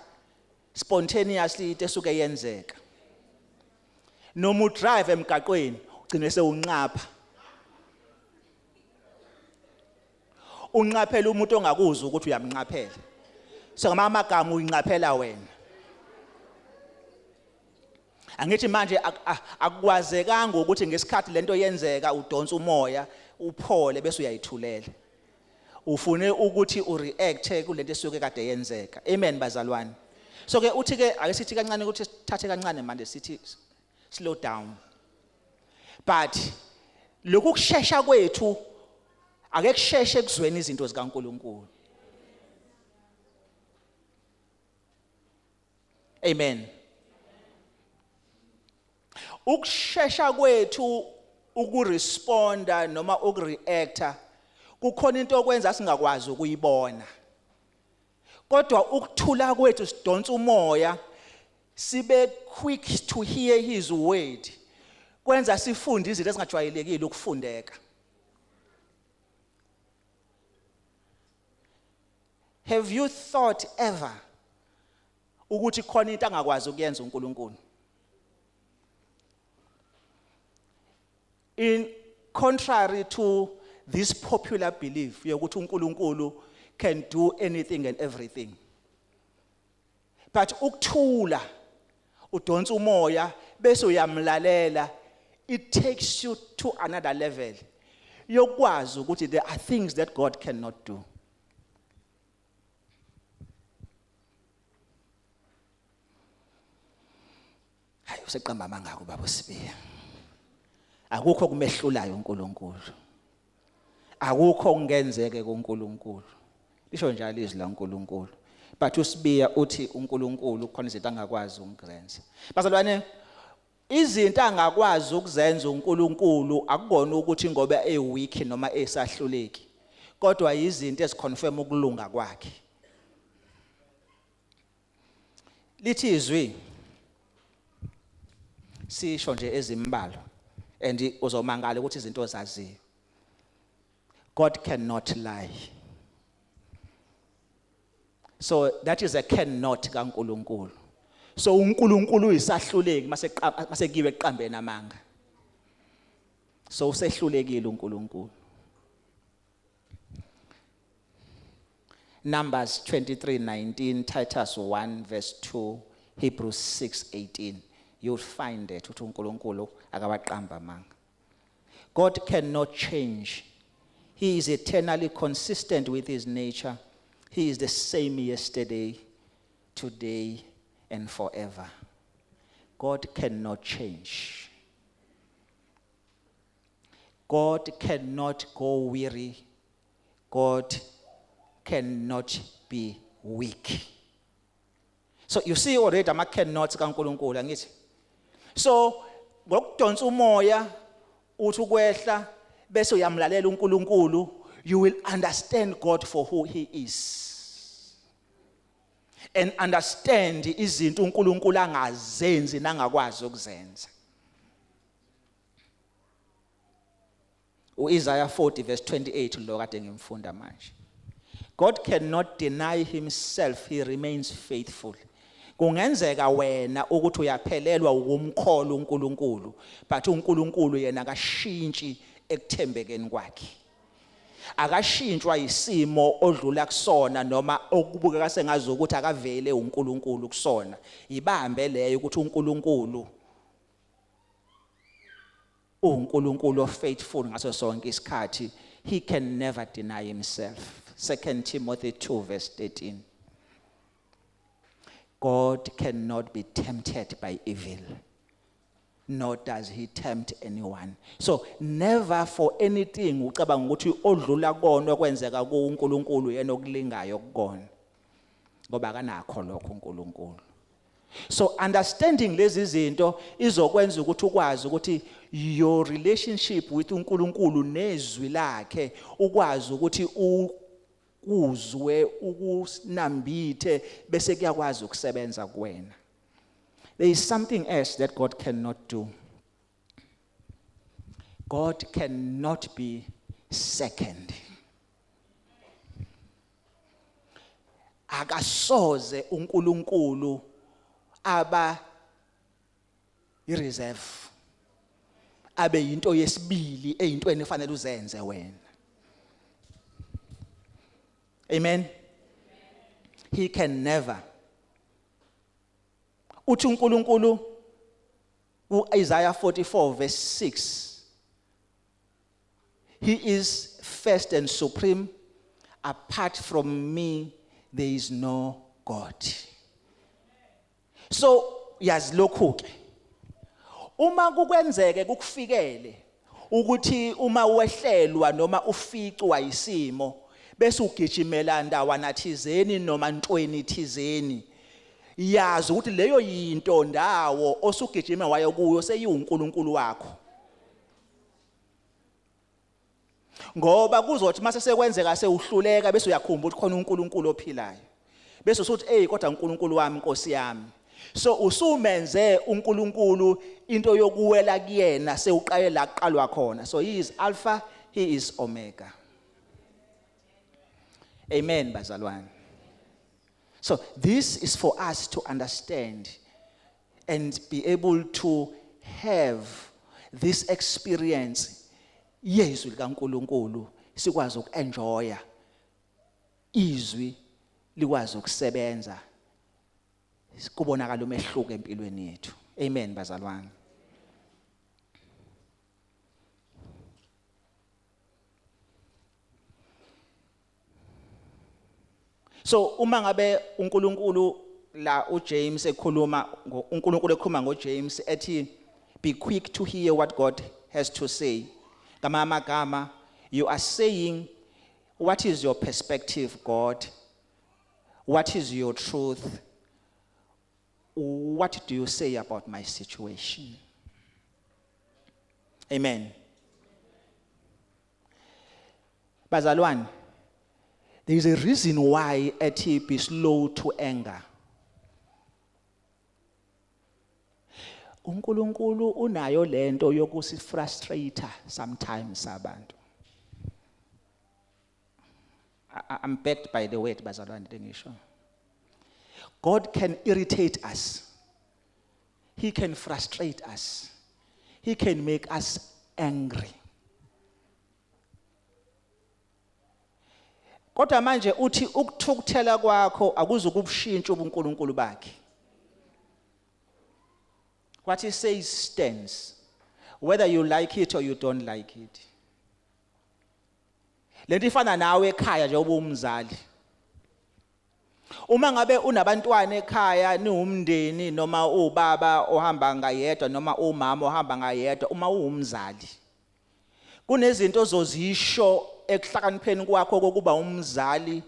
spontaneously tesuke yenzeka. Noma udrive emgaqweni ugcine sewunqapha. Unqaphela umuntu ongakuzwa ukuthi uyamnqaphela. So ngamagama uyinqaphela wena. Angithi manje akukwazekanga ukuthi ngesikhathi lento yenzeka udonsa umoya uphole bese uyayithulela. Ufune ukuthi ureacte kulento esuke kade yenzeka. Amen bazalwane. So ke uthi ke ake sithi kancane ukuthi sithathe kancane manje sithi slow down. But lokhu kushesha kwethu ake kusheshe ekuzweni izinto zikaNkuluNkulu. Amen. Ukushesha kwethu ukuresponda noma ukureacta kukhona into okwenza singakwazi ukuyibona. Kodwa ukuthula kwethu sidonsa umoya sibe quick to hear his word kwenza sifunde izinto ezingajwayelekile ukufundeka. Have you thought ever ukuthi khona into angakwazi ukuyenza uNkulunkulu? In contrary to this popular belief yokuthi uNkulunkulu can do anything and everything. But ukuthula udonsa umoya bese uyamlalela, it takes you to another level. Yokwazi ukuthi there are things that God cannot do. Hayi useqamba mangaka ubaba uSibiya. Akukho kumehlulayo uNkulunkulu. Akukho kungenzeke kuNkulunkulu. Lisho njalo izwi laNkulunkulu. But uSibiya uthi uNkulunkulu khona izinto angakwazi ukuzenza. Bazalwane, izinto angakwazi ukuzenza uNkulunkulu akubona ukuthi ngoba weak noma esahluleki. Kodwa izinto eziconfirm ukulunga kwakhe. Lithi izwi sisho nje ezimbalo and uzomangala ukuthi izinto zaziyo. God cannot lie. So that is a cannot kaNkulunkulu. So uNkulunkulu uyisahluleki mase kiwe eqambeni amanga. So usehlulekile uNkulunkulu. Numbers 23:19, Titus 1 verse 2, Hebrews 6:18. You'll find that uthi uNkulunkulu akawaqamba amanga. God cannot change. He is eternally consistent with his nature. He is the same yesterday, today, and forever. God cannot change. God cannot go weary. God cannot be weak. So you see already ama cannot kaNkulunkulu angithi. So ngokudonsa umoya uthi ukwehla bese uyamlalela uNkulunkulu, you will understand God for who he is. And understand izinto uNkulunkulu angazenzi nangakwazi ukuzenza. Isaiah 40 verse 28 lo kade ngimfunda manje. God cannot deny himself, he remains faithful. Kungenzeka wena ukuthi uyaphelelwa ukumkhola uNkulunkulu, but uNkulunkulu yena akashintshi ekuthembekeni kwakhe. Akashintshwa isimo odlula kusona noma okubukeka sengazi ukuthi akavele uNkulunkulu kusona. Ibambe leyo ukuthi uNkulunkulu uNkulunkulu faithful ngaso sonke isikhathi. He can never deny himself. 2 Timothy 2 verse 13. God cannot be tempted by evil, nor does he tempt anyone. So never for anything ucabanga ukuthi odlula kona okwenzeka kuNkulunkulu yena okulingayo kukona, ngoba akanakho lokho uNkulunkulu. So understanding lezi zinto izokwenza ukuthi ukwazi ukuthi your relationship with uNkulunkulu nezwi lakhe ukwazi ukuthi uzwe ukunambithe bese kuyakwazi ukusebenza kuwena. There is something else that God cannot do. God cannot be second. Akasoze uNkulunkulu aba ireserve, abe yinto yesibili eyintweni efanele uzenze wena. Amen. He can never. Uthi uNkulunkulu Isaiah 44 verse 6. He is first and supreme. Apart from me there is no God. So yazilokhu ke uma kukwenzeke kukufikele ukuthi uma wehlelwa noma uficwa isimo bese ugijimela ndawana thizeni noma ntweni thizeni, yazi ukuthi leyo yinto ndawo osugijima wayo kuyo seyiuNkulunkulu wakho. ngoba kuzothi mase sekwenzeka sewuhluleka bese uyakhumbula ukuthi khona uNkulunkulu ophilayo bese usuthi kodwa uNkulunkulu wami Nkosi yami. So usumenze uNkulunkulu into yokuwela kuyena sewuqale la kuqalwa khona. So he is Alpha, he is Omega. Amen bazalwane. So this is for us to understand and be able to have this experience yezwi likaNkulunkulu sikwazi ukuenjoya izwi likwazi ukusebenza kubonakala umehluko empilweni yethu. Amen bazalwane. So uma ngabe uNkulunkulu la uJames ekhuluma uNkulunkulu ekhuluma ngoJames ethi be quick to hear what God has to say. Gamama you are saying what is your perspective God? What is your truth? What do you say about my situation? Amen. Bazalwane, there is a reason why ethi be slow to anger. uNkulunkulu unayo lento yokusifrustrate sometimes abantu. I'm backed by the word bazalwane ngisho. God can irritate us. He can frustrate us. He can make us angry. Kodwa manje uthi ukuthukuthela kwakho akuzukubushintsha ubuNkulunkulu bakhe. What he says stands, whether you like it or you don't like it. Lento ifana nawe ekhaya nje ubumzali. Uma ngabe unabantwana ekhaya niwumndeni noma ubaba ohamba ngayedwa noma umama ohamba ngayedwa uma uwumzali. Kunezinto ozozisho ekuhlakanipheni kwakho kokuba umzali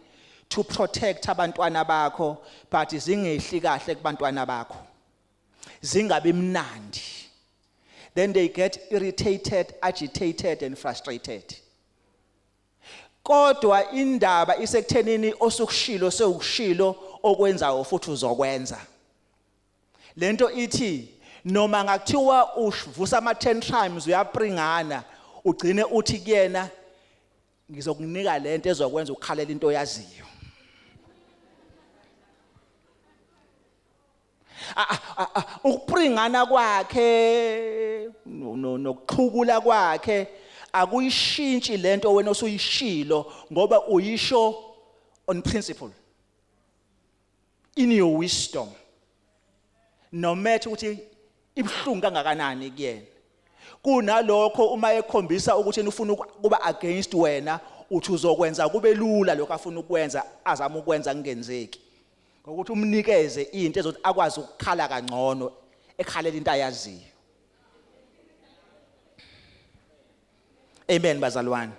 to protect abantwana bakho but zingehli kahle kubantwana bakho. Zingabi mnandi. Then they get irritated, agitated and frustrated. Kodwa indaba isekuthenini osukushilo sewukushilo okwenzayo futhi uzokwenza. Lento ithi noma ngakuthiwa uvusa ama 10 times uyapringana ugcine uthi kuyena ngizokunika lento ezokwenza ukukhalela into oyaziyo. Ukupringana kwakhe nokuxhukula kwakhe akuyishintshi lento wena osuyishilo ngoba uyisho on principle in your wisdom, no matter ukuthi ibhlungu kangakanani kuyena. Kunalokho uma ekhombisa ukuthi ufuna kuba against wena uthi uzokwenza kube lula lokho afuna ukwenza azama ukwenza kungenzeki ngokuthi umnikeze into ezothi akwazi ukukhala kangcono ekhalela into ayaziyo. Amen bazalwane.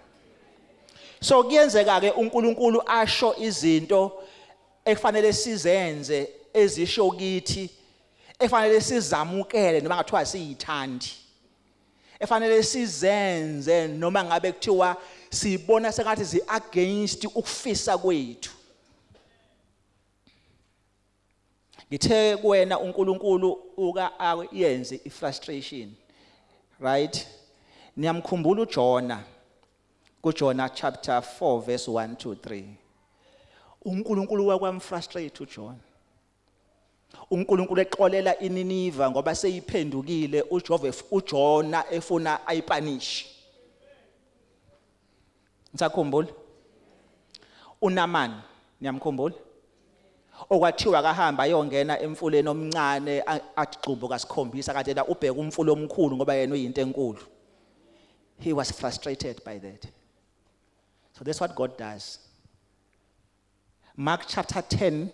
So kuyenzeka ke uNkulunkulu asho izinto efanele sizenze ezisho kithi efanele sizamukele noma ngathiwa siyithandi. Efanele sizenze noma ngabe kuthiwa sibona sengathi zi against ukufisa kwethu. Ngithe kuwena uNkulunkulu uka ayenze ifrustration. Right? Niyamkhumbula uJona kuJona chapter 4 verse 1 to 3. uNkulunkulu wakwamfrustrate uJona. uNkulunkulu exolela iNiniva ngoba seyiphendukile uJona efuna ayipanish. Ngisakhumbula uNamani niyamkhumbula okwathiwa kahamba ayongena emfuleni omncane agxumbuka kasikhombisa kade la ubheka umfulo omkhulu ngoba yena uyinto enkulu. He was frustrated by that. So that's what God does. Mark chapter 10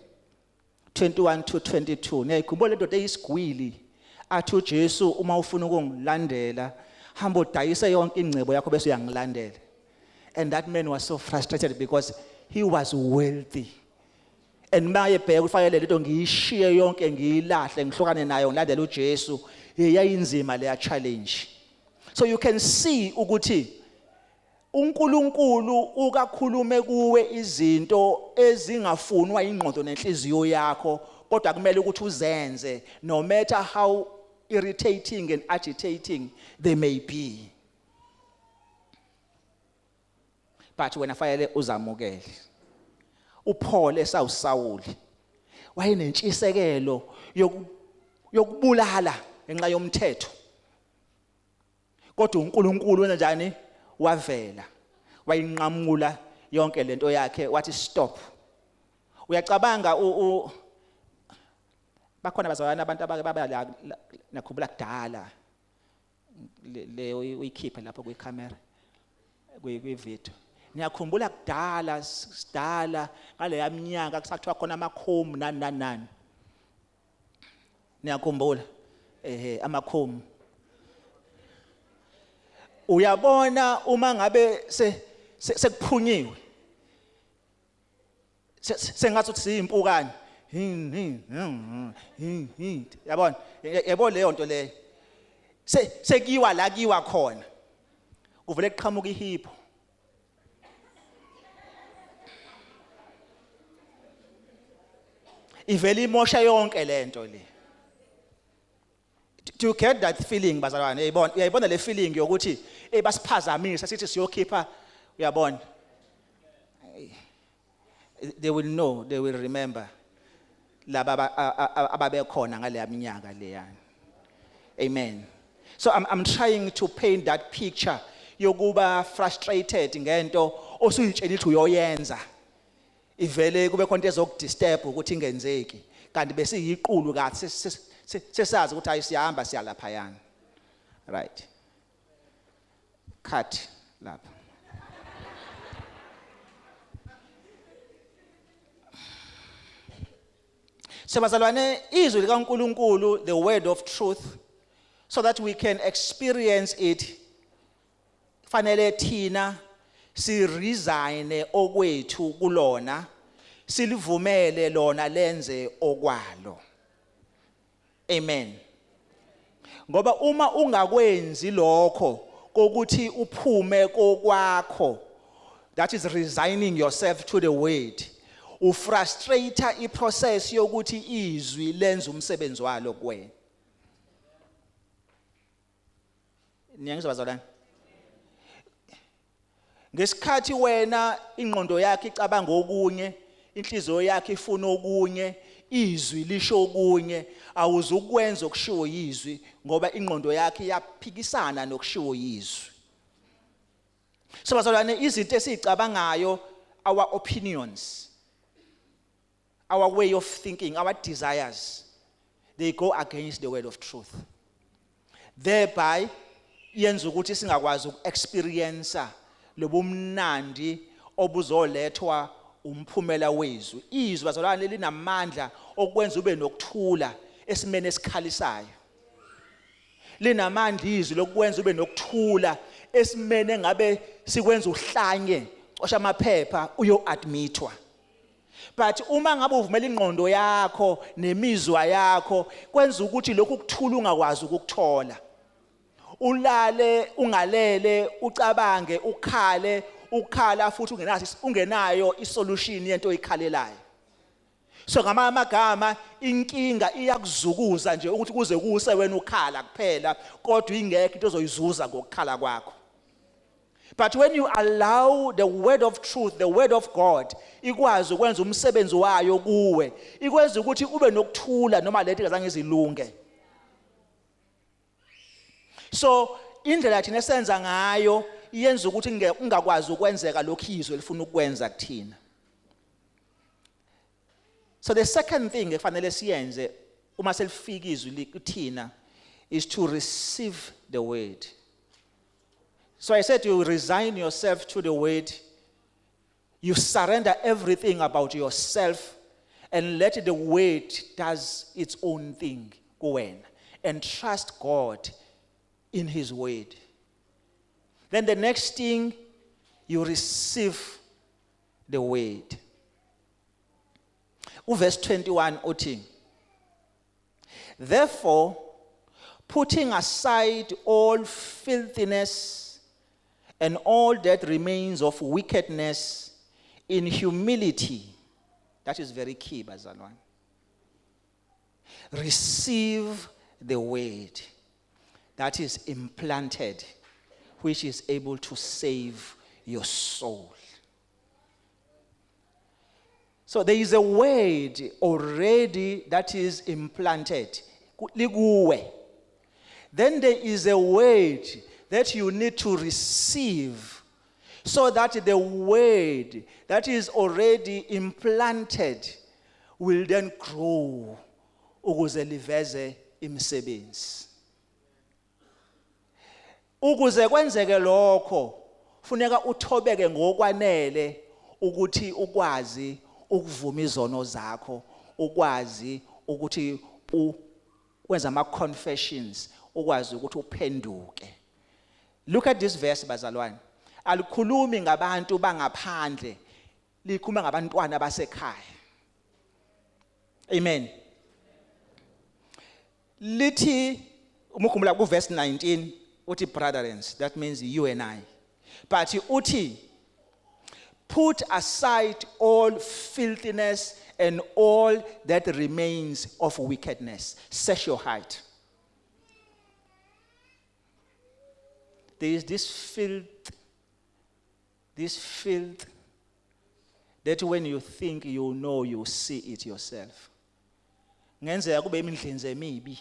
21 to 22. Ngiyakhumbula into eyisigwili athi uJesu uma ufuna ukungilandela hamba udayise yonke ingcebo yakho bese uyangilandela. And that man was so frustrated because he was wealthy. And maye bheka ufanele lento ngiyishiye yonke ngiyilahle ngihlukane nayo ngilandela uJesu yayinzima leya challenge. So you can see ukuthi uNkulunkulu ukakhulume kuwe izinto ezingafunwa ingqondo nenhliziyo yakho kodwa kumele ukuthi uzenze no matter how irritating and agitating they may be. But wena fanele uzamukele. uPaul esawuSawuli wayenentshisekelo yokubulala ngenxa yomthetho. Kodwa uNkulunkulu wena njani wavela wayinqamula yonke lento yakhe wathi stop. Uyacabanga bakhona bazalwana abantu ababa la nakhumbula kudala le uyikhipha lapho kwicamera kwivideo. Ngiyakhumbula kudala sidala ngale yaminyaka kusathiwa khona amakhomu nani. Ngiyakhumbula amakhomu. Uyabona uma ngabe sekuphunyiwe sengathi uthi siyimpukane yabona leyo nto leyo sekiwa la kiwa khona kuvele kuqhamuka ihipho. Ivele imosha yonke lento le. Do you get that feeling bazalwane? Uyayibona le feeling yokuthi basiphazamisa sithi siyokhipha uyabona. They will know, they will remember laba ababe khona ngale minyaka leyana. Amen. So I'm trying to paint that picture yokuba frustrated ngento osuyitshela ukuthi uyoyenza. Ivele kube khona into ezokudisturb ukuthi ingenzeki kanti bese yiqulu kathi sesazi ukuthi ayisiyahamba siyalapha yana. Right. Cut lapha. Sebazalwane izwi likaNkulunkulu, the word of truth, so that we can experience it. Fanele thina si resign okwethu kulona, silivumele lona lenze okwalo. Amen. Ngoba uma ungakwenzi lokho kokuthi uphume kokwakho, that is resigning yourself to the word, ufrustrate iprocess yokuthi izwi lenza umsebenzi walo kuwena. Niyangizwa bazalwane? Ngesikhathi wena ingqondo yakhe icabanga okunye, inhliziyo yakhe ifuna okunye, izwi lisho okunye, awuzukwenza okushiwo yizwi ngoba ingqondo yakhe iyaphikisana nokushiwo yizwi. So bazalwane izinto esizicabangayo, our opinions, our way of thinking, our desires, they go against the word of truth. Thereby yenza ukuthi singakwazi ukuexperience lobumnandi obuzolethwa umphumela wezwi. Izwi bazalwane linamandla okwenza ube nokuthula esimene esikhalisayo. Linamandla izwi lokwenza ube nokuthula esimene ngabe sikwenza uhlanye cosha amaphepha uyo admitwa. But uma ngabe uvumela ingqondo yakho nemizwa yakho kwenza ukuthi lokhu kuthula ungakwazi ukukuthola. Ulale ungalele ucabange ukhala futhi ungenayo isolution yento oyikhalelayo. So ngamagama inkinga iyakuzukuza nje ukuthi kuze kuse wena ukhala kuphela kodwa ingekho into ozoyizuza ngokukhala kwakho. But when you allow the word of truth, the word of God, ikwazi ukwenza umsebenzi wayo kuwe, ikwenza ukuthi ube nokuthula noma lethi ngazange izilunge. So indlela thina esenza ngayo iyenza ukuthi ungakwazi ukwenzeka lokho izwe lifuna ukwenza kuthina. So the second thing efanele siyenze uma selifika izwi kuthina is to receive the word. So I said you resign yourself to the word, you surrender everything about yourself and let the word does its own thing kuwena and trust God in his word. Then the next thing, you receive the word. Verse 21 uthi, therefore, putting aside all filthiness and all that remains of wickedness in humility. That is very key, bazalwane. Receive the word that is implanted, which is able to save your soul. So there is a word already that is implanted. Then there is a word that you need to receive, so that the word that is already implanted will then grow ukuze liveze imisebenzi. Ukuze kwenzeke lokho funeka uthobeke ngokwanele ukuthi ukwazi ukuvuma izono zakho, ukwazi ukuthi ukwenza ama confessions, ukwazi ukuthi uphenduke. Look at this verse, bazalwane. Alikhulumi ngabantu bangaphandle, likhuluma ngabantwana basekhaya. Amen. Lithi umukhumbula ku verse 19 uthi brethren, that means you and I. But uthi put aside all filthiness and all that remains of wickedness. Search your heart. There is this filth that when you think you know, you see it yourself. Ngenzeka kube imindlinzi emibi.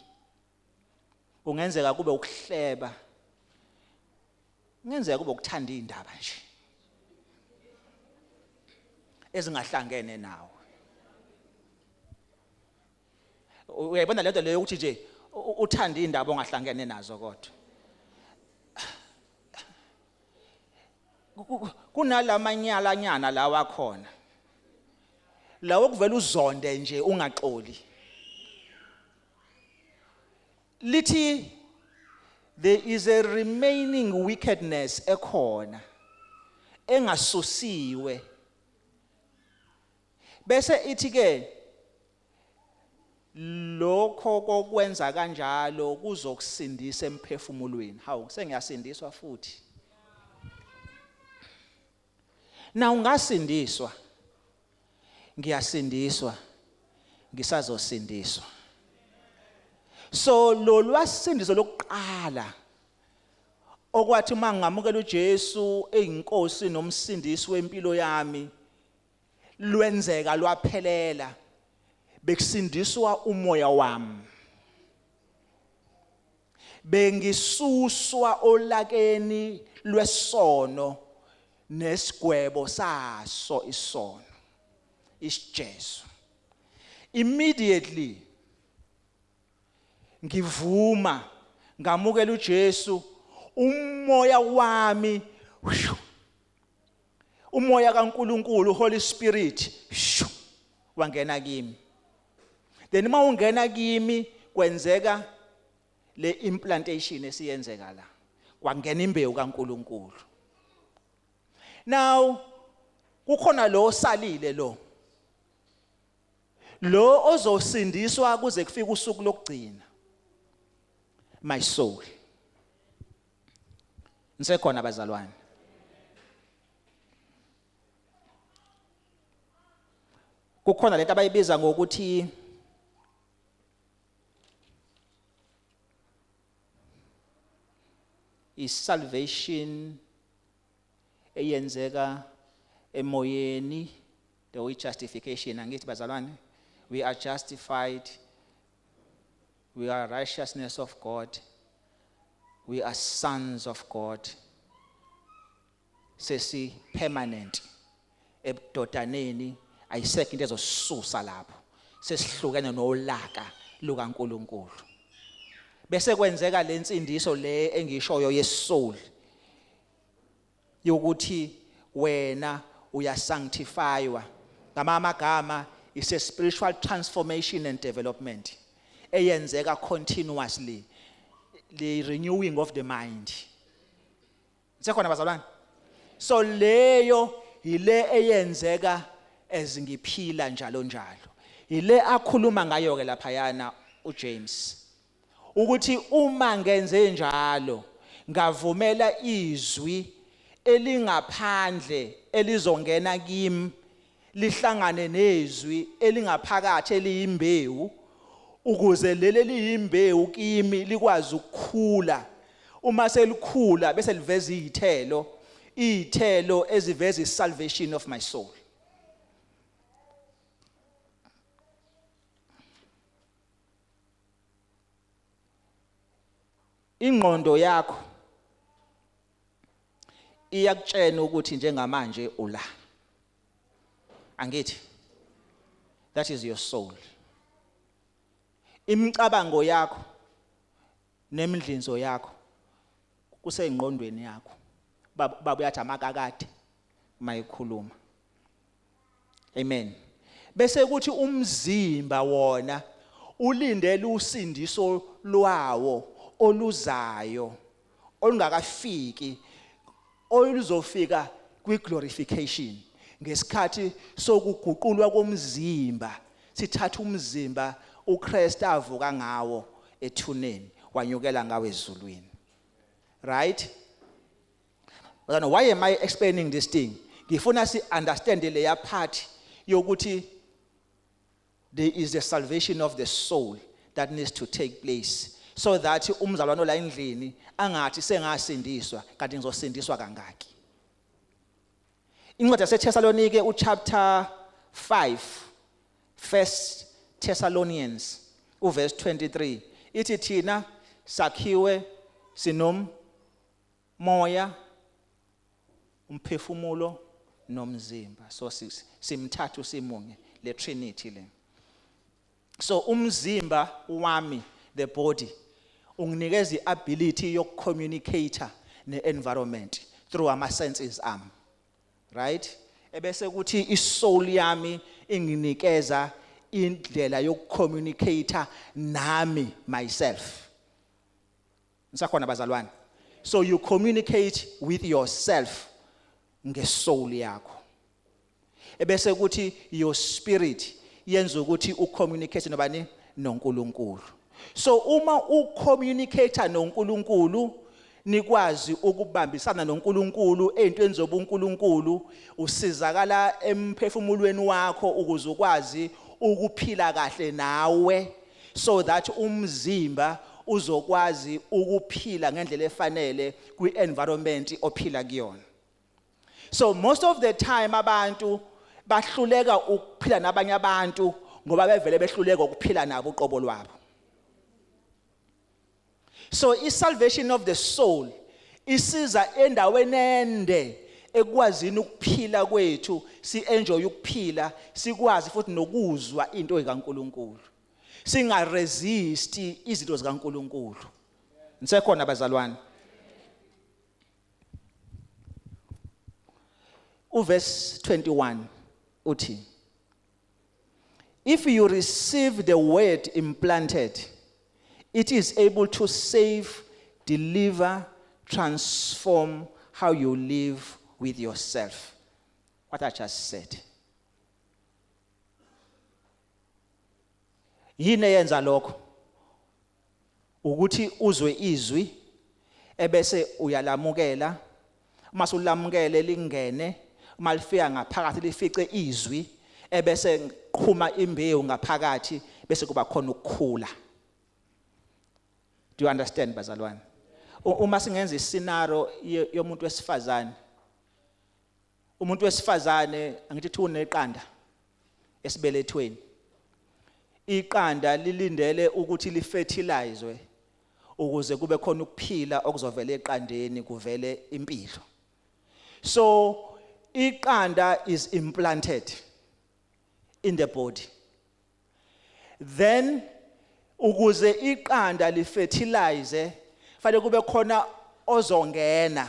Ungenzeka kube ukuhleba. Ngenzeka kube ukuthanda indaba nje. Ezingahlangene nawe. Uyayibona lento leyo ukuthi nje uthanda indaba ongahlangene nazo kodwa. Kunalamanyala nyana lawa khona. Lawo kuvela uzonde nje ungaxoli. Lithi there is a remaining wickedness ekhona engasusiwe. Bese ithi ke lokho kokwenza kanjalo kuzokusindisa emphefumulweni. Hawu sengiyasindiswa futhi. Na ungasindiswa, ngiyasindiswa, ngisazosindiswa. So lo lwasindiso lokuqala okwathi mangamukela uJesu eyinkosi nomsindisi wempilo yami lwenzeka lwaphelela, bekusindiswa umoya wami, bengisuswa olakeni lwesono nesigwebo saso isono, isijesu. Immediately ngivuma ngamukela uJesu, umoya wami, umoya kaNkulunkulu, Holy Spirit, wangena kimi. Then uma ungena kimi kwenzeka le implantation esiyenzeka la, kwangena imbewu kaNkulunkulu. Now kukhona lo osalile lo ozosindiswa kuze kufike usuku lokugcina. My soul. Nsekhona bazalwane. Kukhona lento abayibiza ngokuthi is-salvation eyenzeka emoyeni, the way justification. Angithi bazalwane, we are justified, we are righteousness of God, we are sons of God. Sesi permanent ebudodaneni, ayisekho into ezosusa lapho. Sesihlukene nolaka lukaNkulunkulu. Bese kwenzeka lensindiso le engishoyo yesoul yokuthi wena uyasanctifywa. Ngamagama is a spiritual transformation and development eyenzeka continuously, the renewing of the mind. Nsekhona bazalwane. So leyo ile eyenzeka ezingiphila njalo njalo. Ile akhuluma ngayo ke lapha yana uJames. Ukuthi uma ngenze njalo ngavumela izwi elingaphandle elizongena kimi lihlangane nezwi elingaphakathi eliyimbewu ukuze leli liyimbewu kimi likwazi ukukhula. Uma selikhula bese liveza izithelo eziveza salvation of my soul. Ingqondo yakho iyakutshena ukuthi njengamanje ula. Angithi? That is your soul. Imicabango yakho nemidlinzo yakho kusengqondweni yakho. Baba uyathi amakakade mayikhuluma. Amen. Bese kuthi umzimba wona ulindele usindiso lwawo oluzayo olungakafiki oluzofika kwi-glorification ngesikhathi sokuguqulwa komzimba. Sithatha umzimba uKristu avuka ngawo ethuneni wanyukela ngawo ezulwini. Right? Why am I explaining this thing? Ngifuna si understand leya part yokuthi there is the salvation of the soul that needs to take place, so that umzalwane la endlini angathi sengasindiswa kanti ngizosindiswa kangaki. Incwadi yaseThesalonike uchapter 5, 1 Thessalonians uverse 23 ithi thina sakhiwe moya, umphefumulo nomzimba. So simthathu simunye le Trinity le. So umzimba wami, the body, unginikeza iability yokucommunicate ne-environment through ama senses ami. Right? Ebese kuthi isoul yami inginikeza indlela yokucommunicate nami myself. Ngisakhona bazalwane. So you communicate with yourself ngesoul yakho. Ebese kuthi your spirit yenza ukuthi ucommunicate nobani noNkulunkulu. So uma ucommunicate noNkulunkulu nikwazi ukubambisana noNkulunkulu ezintweni zobuNkulunkulu, usizakala emphefumulweni wakho ukuze ukwazi ukuphila kahle nawe, so that umzimba uzokwazi ukuphila ngendlela efanele kwi-environment ophila kuyona. So most of the time abantu bahluleka ukuphila nabanye abantu ngoba bevele behluleka ukuphila nabo uqobo lwabo. So salvation of the soul isiza endaweni ende ekwazini ukuphila kwethu, si enjoy ukuphila, sikwazi futhi nokuzwa into ekaNkulunkulu, singaresist izinto zikaNkulunkulu. Nisekhona bazalwane? Verse 21 uthi, if you receive the word implanted, it is able to save, deliver, transform how you live with yourself. What I just said. Yini yenza lokho? Ukuthi uzwe izwi ebese uyalamukela, mase ulamukele lingene, malifika ngaphakathi lifice izwi ebese qhuma imbewu ngaphakathi bese kuba khona ukukhula. Do you understand bazalwane? Uma singenza iscenario yomuntu wesifazane, umuntu wesifazane angithi uneqanda esibelethweni. Iqanda lilindele ukuthi lifertilizwe ukuze kube khona ukuphila okuzovela eqandeni kuvele impilo. So iqanda is implanted in the body. Then ukuze iqanda lifertilize fanele kube khona ozongena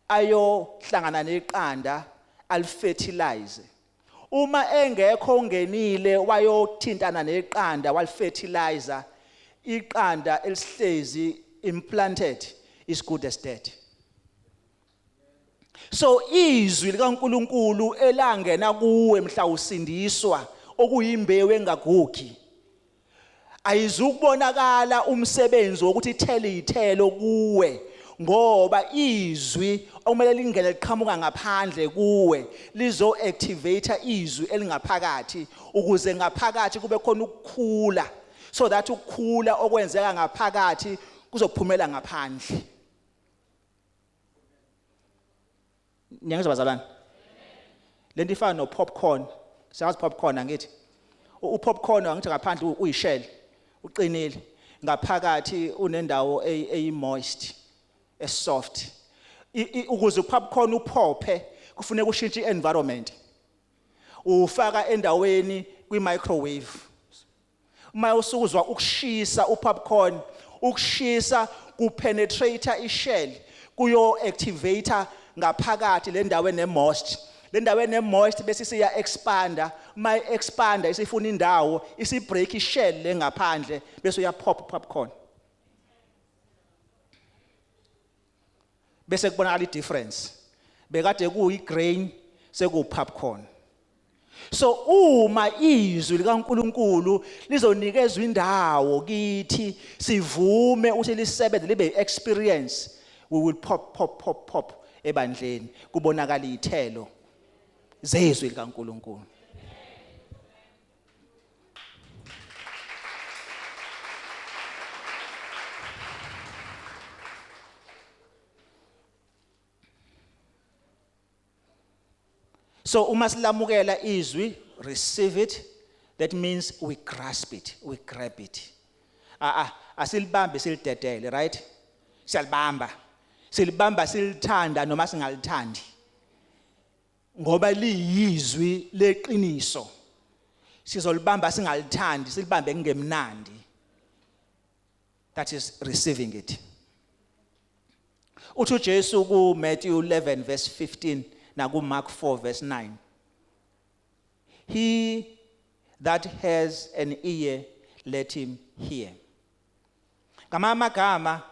ayohlangana neqanda alifertilize. Uma engekho ungenile wayothintana neqanda walifertilizer, iqanda elihlezi implanted is good as dead. So izwi likaNkulunkulu elangena kuwe mhla usindiswa okuyimbewu engagugi, ayizukubonakala umsebenzi wokuthi ithele ithelo kuwe ngoba izwi okumele lingene liqhamuka ngaphandle kuwe lizo activate izwi elingaphakathi ukuze ngaphakathi kube khona ukukhula so that ukukhula okwenzeka ngaphakathi kuzophumela ngaphandle. Nyangizwa bazalwane. Lento ifana no popcorn. Siyazi popcorn angithi. Upopcorn angithi ngaphandle uyishell uqinile ngaphakathi unendawo eyi-moist esoft. Ukuze upopcorn uphophe kufuneka ushintshe i-environment. Ufaka endaweni kwi-microwave. Uma usukuzwa ukushisa upopcorn, ukushisa kupenetrate ishell kuyo activator ngaphakathi le ndawo enemoist. Le ndawo enemoist bese siya expanda, uma expanda isifuna indawo isi break ishell le ngaphandle bese uya pop popcorn. Bese kubonakala i-difference. Bekade kuyi-grain sekuyi-popcorn. So uma izwi likaNkulunkulu lizonikezwa indawo kithi sivume ukuthi lisebenze libe experience, we will pop ebandleni kubonakala izithelo zezwi likaNkulunkulu. So uma silamukela izwi, receive it, that means we grasp it, we grab it. Asilibambe silidedele, right? Siyalibamba. Silibamba silithanda noma singalithandi. Ngoba liyizwi leqiniso. Sizolibamba singalithandi, silibambe kungemnandi. That is receiving it. Uthu Jesu ku Matthew 11 verse 15 na ku Mark 4 verse 9. He that has an ear, let him hear. Ngamagama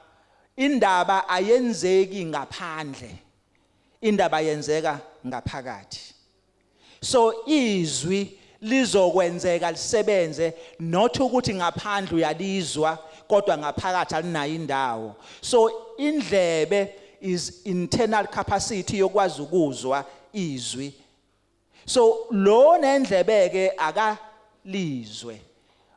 indaba ayenzeki ngaphandle. Indaba yenzeka ngaphakathi. So izwi lizokwenzeka lisebenze not ukuthi ngaphandle uyalizwa kodwa ngaphakathi alinayo indawo. So indlebe is internal capacity yokwazi ukuzwa izwi. So lo nendlebe ke akalizwe.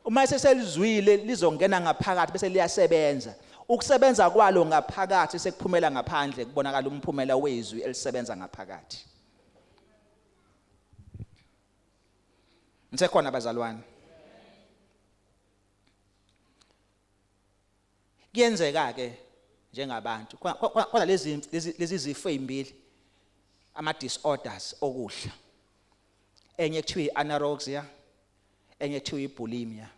Uma seselizwile lizongena ngaphakathi bese liyasebenza. Ukusebenza kwalo ngaphakathi sekuphumela ngaphandle kubonakala umphumela wezwi elisebenza ngaphakathi. Ngisekhona bazalwane. Kuyenzeka ke njengabantu kodwa lezi zifo ezimbili ama disorders okudla. Enye kuthiwa i-anorexia, enye kuthiwa i-bulimia.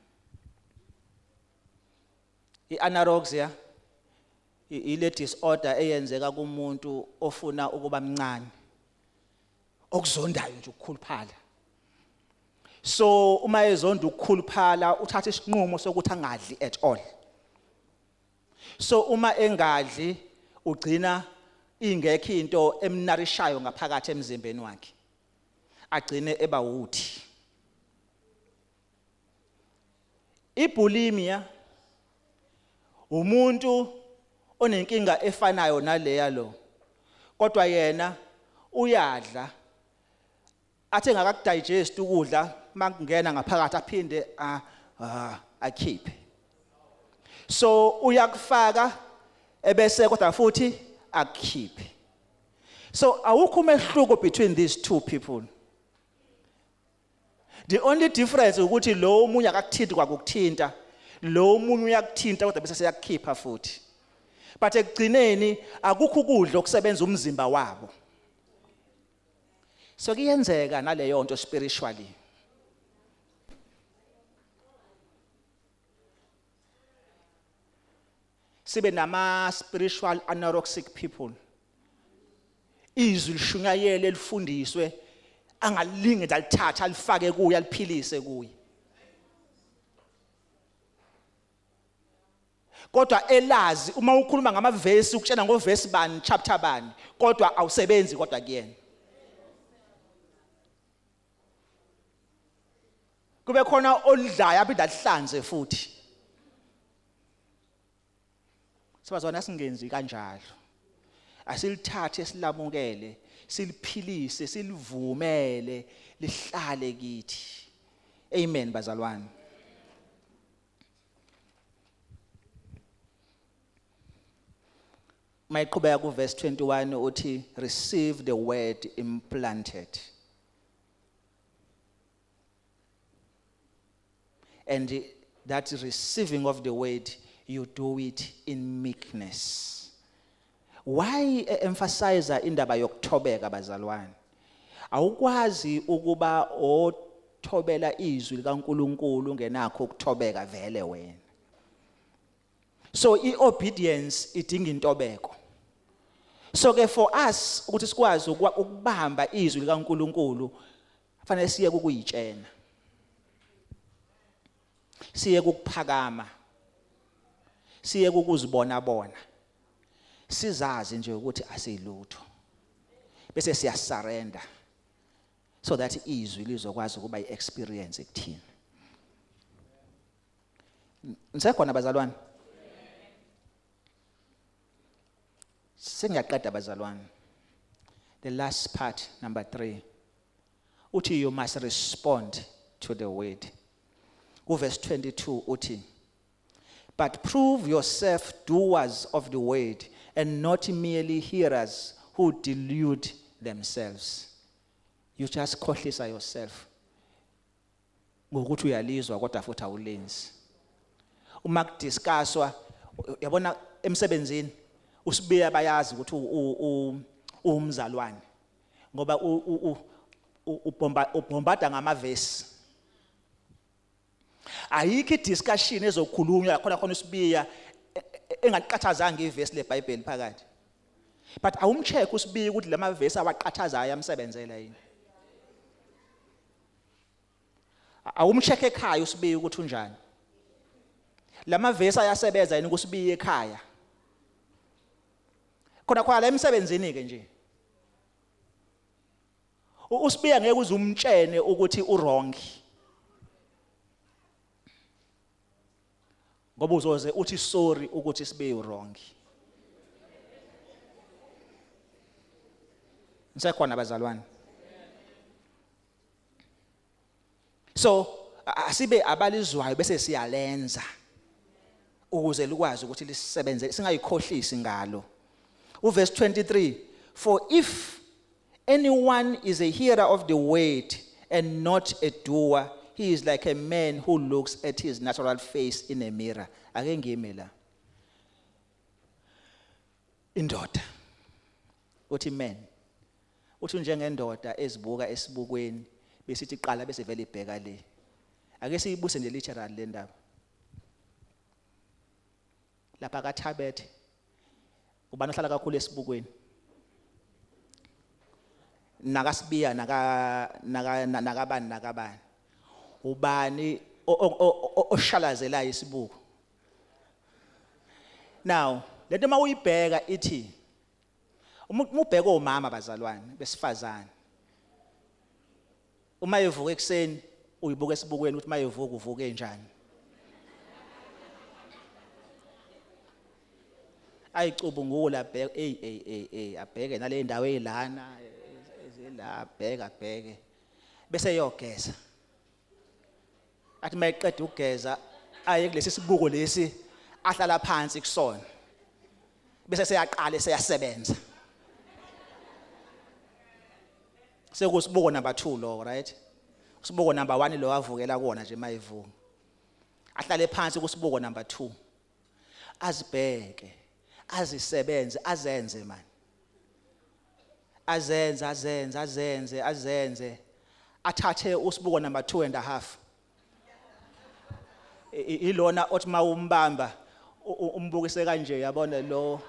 I-anorexia ile disorder eyenzeka kumuntu ofuna ukuba mncane, okuzondayo nje ukukhuluphala. So uma ezonda ukukhuluphala uthatha isinqumo sokuthi angadli at all. So uma engadli ugcina ingekho into emnarishayo ngaphakathi emzimbeni wakhe. Agcine eba wuthi. Ibulimia umuntu onenkinga efanayo naleya lo. Kodwa yena uyadla athe ngakakudigest ukudla makungena ngaphakathi aphinde akhiphe. So uyakufaka ebese kodwa futhi akhiphe. So awukho umehluko between these two people. The only difference ukuthi lo omunye akakuthinti kwakuthinta, lo omunye uyakuthinta kodwa bese seyakukhipha futhi. But ekugcineni akukho ukudla okusebenza umzimba wabo. So kuyenzeka naleyo nto spiritually. Sibe nama spiritual anorexic people. Izwi lishunyayele lifundiswe angalinge dalithatha alifake kuye aliphilise kuye. Kodwa elazi uma ukhuluma ngamavesi ukutshena ngovesi bani chapter bani kodwa awusebenzi kodwa kuyena. Kube khona olidlayo aphinde alihlanze futhi. Sibazwana singenzi kanjalo. Asilithathe silamukele, siliphilise, silivumele lihlale kithi. Amen bazalwane. Mayiqhubeka ku verse 21 uthi receive the word implanted. And that receiving of the word, you do it in meekness. Why emphasize indaba yokuthobeka bazalwane? Awukwazi ukuba othobela izwi likaNkuluNkulu ungenakho ukuthobeka vele wena. So iobedience idinga intobeko. So ke for us ukuthi sikwazi ukubamba izwi likaNkuluNkulu kufanele siye ukuyitshena. Siye ukuphakama. Siye ukuzibona bona. Sizazi nje ukuthi asilutho. Bese siya surrender. So that izwi lizokwazi ukuba iexperience ekuthini. Ngisekhona bazalwane? Sengiyaqeda bazalwane. The last part, number 3. Uthi you must respond to the word. Verse 22 uthi, but prove yourself doers of the word and not merely hearers who delude themselves. You just khohlisa yourself. Ngokuthi uyalizwa kodwa futhi awulenzi. Uma kudiscusswa yabona emsebenzini usibiya bayazi ukuthi umzalwane ngoba ubombada ngamavesi. Ayikho idiscussion ezokhulunywa khona usibiya engaqathazanga ivesi leBhayibheli phakathi. But awumcheck usibiya ukuthi lama verse awaqathazayo amsebenzela yini. Awumcheck ekhaya usibiya ukuthi unjani. Lama verse ayasebenza yini kusibiya ekhaya. Khona la emsebenzini ke nje. Usibiya ngeke uzumtshene ukuthi uwrong. Ngoba uzoze uthi sorry ukuthi sibe wrong. Ngisekhona bazalwane. So asibe abalizwayo bese siyalenza ukuze likwazi ukuthi lisebenze singayikhohlisi ngalo. Verse 23, for if anyone is a hearer of the word and not a doer, he is like a man who looks at his natural face in a mirror. Ake ngime la. Indoda. Uthi man. Uthi njengendoda ezibuka esibukweni besithi iqala bese vele ibheka le. Ake siyibuse nje literal le ndaba. Lapha kaThabethe ubani ohlala kakhulu esibukweni. Nakasibiya nakabani. Ubani oshalazela isibuko. Now, lento mawuyibheka ithi umubheka omama bazalwane besifazane. Uma evuka ekseni uyibuka esibukweni ukuthi mayevuka uvuke njani. Ayicubungula bheka abheke nale ndawo ezilana ezela bheke bese yogeza. Athi mayiqeda ukugeza aye kulesi sibuko lesi ahlala phansi kusona. Bese seyaqala seyasebenza. Sekusibuko number 2 lo, right? Usibuko number 1 lo wavukela kuona nje mayivuka. Ahlale phansi kusibuko number 2. Azibheke, azisebenze, azenze man. Azenze. Athathe usibuko number 2.5. Ilona othi mawumbamba umbukise kanje yabona lo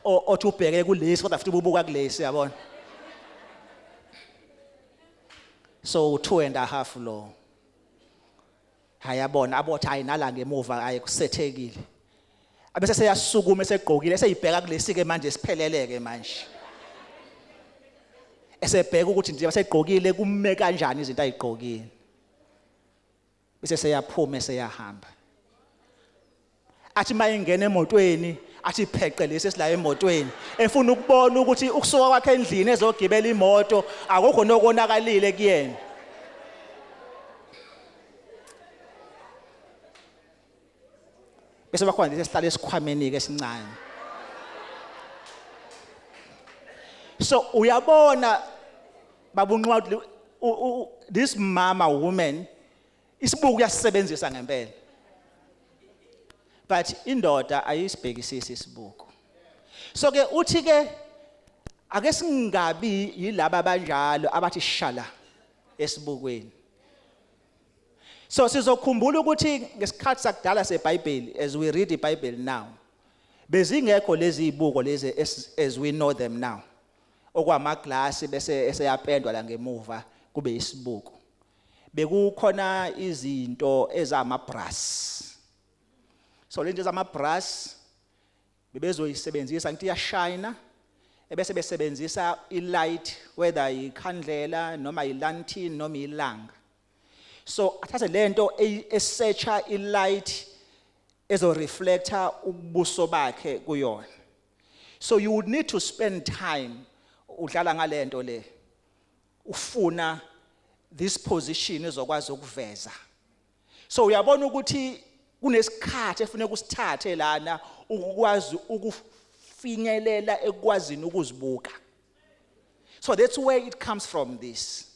othi ubheke kulesi kodwa futhi ububuka kulesi yabona. So 2.5 lo. Hayabona abothi ayinala ngemuva aykusethekile. Abese seyasukuma esegqokile eseyibheka kulesi ke manje sipheleleke manje. Esebheka ukuthi nje basegqokile kumme kanjani izinto ayigqokile. Bese seyaphuma seyahamba. athi mayingena emotweni athi pheqe lesi sila emotweni efuna ukubona ukuthi ukusuka kwakhe endlini ezogibela imoto akukho nokonakalile kuyena. Bese bakhona lesi sihlala esikhwameni ke esincane. So uyabona babunqwa this mama woman isibuku uyasebenzisa ngempela. But indoda ayisibhekisisi isibuku. So ke uthi ke ake singabi yilabo abanjalo abathi shala esibukweni. So sizokhumbula ukuthi ngesikhathi sakudala seBhayibheli, as we read the Bible now, bezingekho lezi izibuko lezi as we know them now. Okwamaglasi bese eseyapendwa la ngemuva kube isibuko. Bekukhona izinto ezamabrass. So lento zamabrass bebezoyisebenzisa ngithi iyashina ebese besebenzisa ilight whether ikhandlela noma ilantini noma ilanga. So athathe lento esearcha ilight ezo reflector ubuso bakhe kuyona. So you would need to spend time udlala ngalento le ufuna this position ezokwazi ukuveza. So uyabona ukuthi kunesikhathi efuneka usithathe lana ukwazi ukufinyelela ekwazini ukuzibuka. So that's where it comes from this.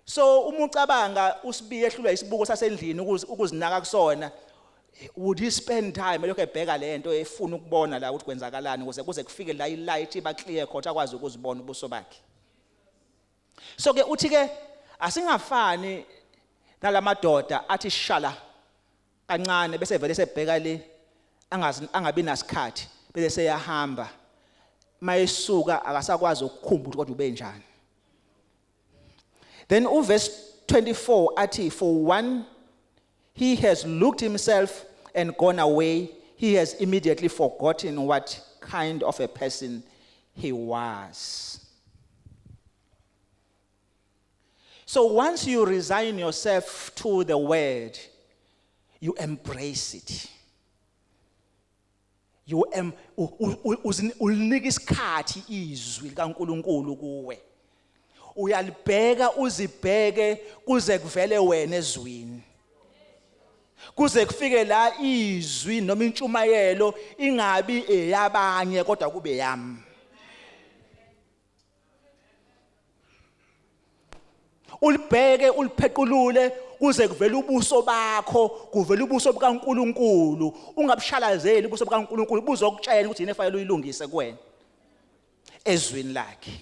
So uma ucabanga usibiye ehlulwa isibuko sasendlini ukuzinaka kusona, would he spend time lokho ebheka lento efuna ukubona la ukuthi kwenzakalani kuze kufike la ilight iba clear khona akwazi ukuzibona ubuso bakhe. So ke uthi ke asingafani nalamadoda athi shala kancane bese vele sebheka le angabi nasikhathi bese seyahamba mayisuka akasakwazi ukukhumbula ukuthi ube njani. Then verse 24 athi for one he has looked himself and gone away, he has immediately forgotten what kind of a person he was. So once you resign yourself to the word, you embrace it. You ulinika isikhathi izwi likaNkulunkulu kuwe. Uyalibheka uzibheke kuze kuvele wena ezwini. Kuze kufike la izwi noma intshumayelo ingabi eyabanye kodwa kube yami. Ulibheke uliphequlule kuze kuvele ubuso bakho, kuvele ubuso bukaNkulunkulu. Ungabushalazeli ubuso bukaNkulunkulu buzokutshela ukuthi yini efanele uyilungise kuwena ezwini lakhe.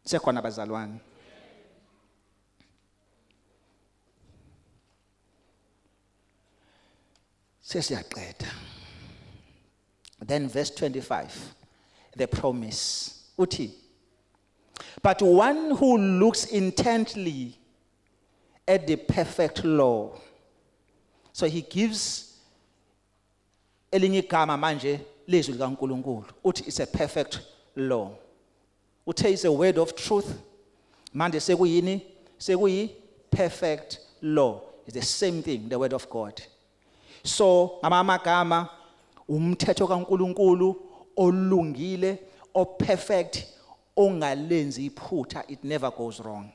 Sekhona bazalwane. Sesiyaqeda. Then verse 25, the promise. Uthi, but one who looks intently at the perfect law. So he gives elinye igama manje lezwi likaNkulunkulu. Uthi it's a perfect law. Uthi is a word of truth. Manje sekuyini? Sekuyi perfect law. It's the same thing, the word of God. So ngamagama umthetho kaNkulunkulu olungile, o perfect, ongalenzi iphutha, it never goes wrong.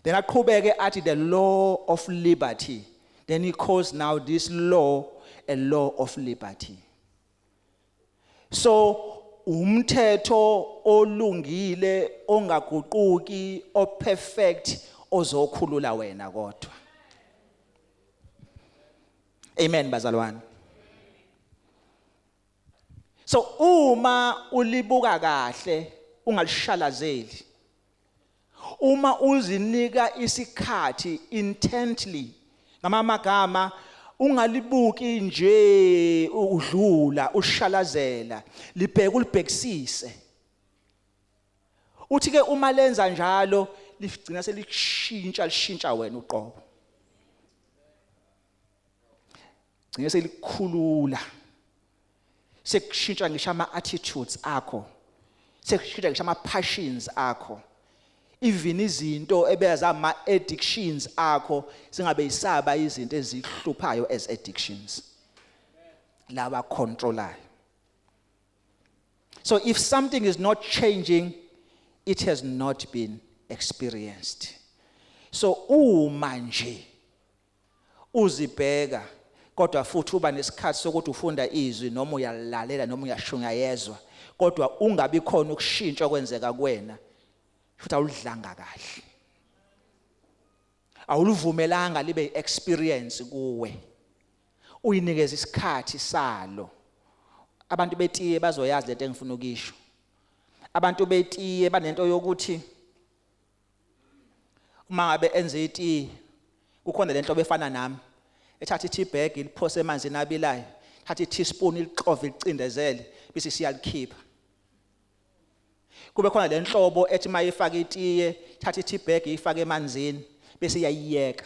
Then aqhubeke athi the law of liberty. Then he calls now this law a law of liberty. So umthetho olungile, ongaguquki, o perfect, ozokhulula wena kodwa. Amen bazalwane. So uma ulibuka kahle ungalishalazeli, uma uzinika isikhathi intently, ngamagama ungalibuki nje udlula ushalazela, libheke ulibhekisise. Uthi ke uma lenza njalo ligcina lishintsha wena uqobo. Gcina selikhulula. Sekushintsha ngisho ama attitudes akho. Sekushintsha ngisho ama passions akho. even izinto ebezama addictions akho singabe isaba izinto ezihluphayo as addictions lawa controller. So if something is not changing, it has not been experienced. So uma nje uzibheka kodwa futhi uba nesikhathi sokuthi ufunda izwi noma uyalalela noma uyashungayezwa kodwa ungabi khona ukushintsha kwenzeka kuwena futhi awudlanga kahle, awuluvumelanga libe experience kuwe, uyinikeza isikhathi salo. Abantu betiye bazoyazi lento engifuna ukisho. Abantu betiye banento yokuthi uma ngabe enze itiye kukhona lento befana nami ethatha i-tea bag iliphose emanzini abilayo, thatha i-teaspoon ilixove licindezele bese siyalikhipha. Kube khona lenhlobo ethi mayifaka itiye thatha i-tea bag ifake emanzini bese iyayiyeka.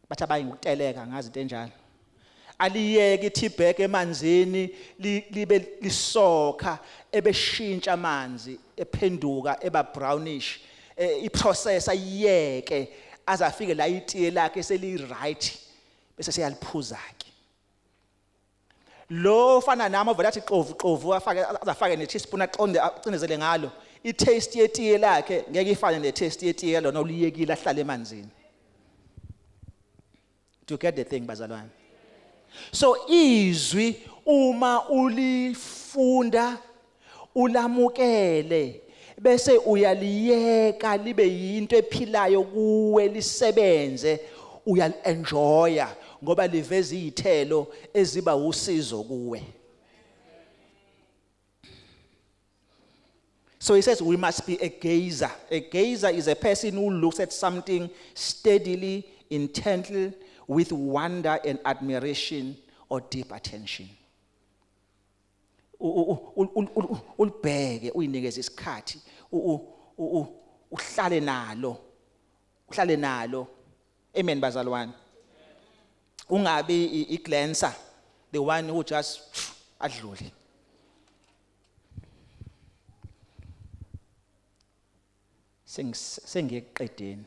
Bathi abayinguteleka ngazi into enjalo. Aliyeke i-tea bag emanzini libe lisokha ebeshintsha amanzi ephenduka eba brownish, iprocess ayiyeke aze afike la itiye lakhe seli right bese siyaliphuza ke. Lo fana nami ovela athi xovu afake ne-teaspoon aqonde acindezele ngalo, i-taste yetiye lakhe ngeke ifane ne-taste yetiye lona oliyekile ahlale emanzini. Do you get the thing bazalwane? So izwi uma ulifunda ulamukele bese uyaliyeka libe yinto ephilayo kuwe lisebenze, uyal-enjoya ngoba liveza izithelo eziba usizo kuwe. So he says we must be a gazer. A gazer is a person who looks at something steadily, intently, with wonder and admiration or deep attention. Ulibheke uyinikeze isikhathi uhlale nalo. Amen bazalwane. Ungabi iglancer, the one who just adlule. Sengiyeqedeni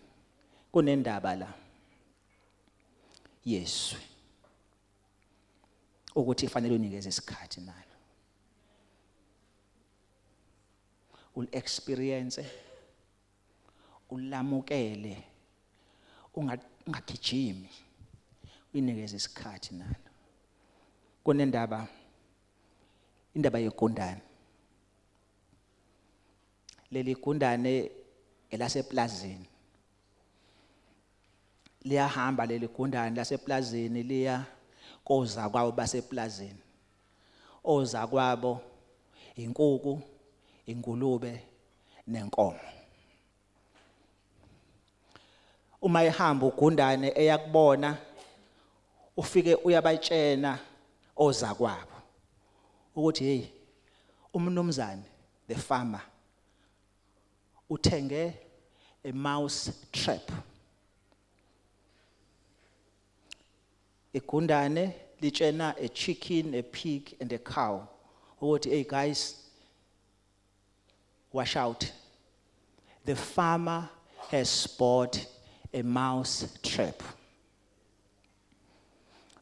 kunendaba la Yesu ukuthi fanele unikeze isikhathi nalo. Ul-experience, ulamukele, ungagijimi, uyinikeze isikhathi nalo. Kunendaba indaba yegundane. Leli gundane elaseplazini. Liyahamba leli gundane laseplazini liya koza kwabo baseplazini. Oza kwabo inkukhu, ingulube nenkomo. Uma ehamba ugundane eyakubona ufike uyabatshena oza kwabo ukuthi hey umnumzane the farmer uthenge a mouse trap. Igundane litshena a chicken, a pig and a cow ukuthi hey guys, watch out, the farmer has bought a mouse trap.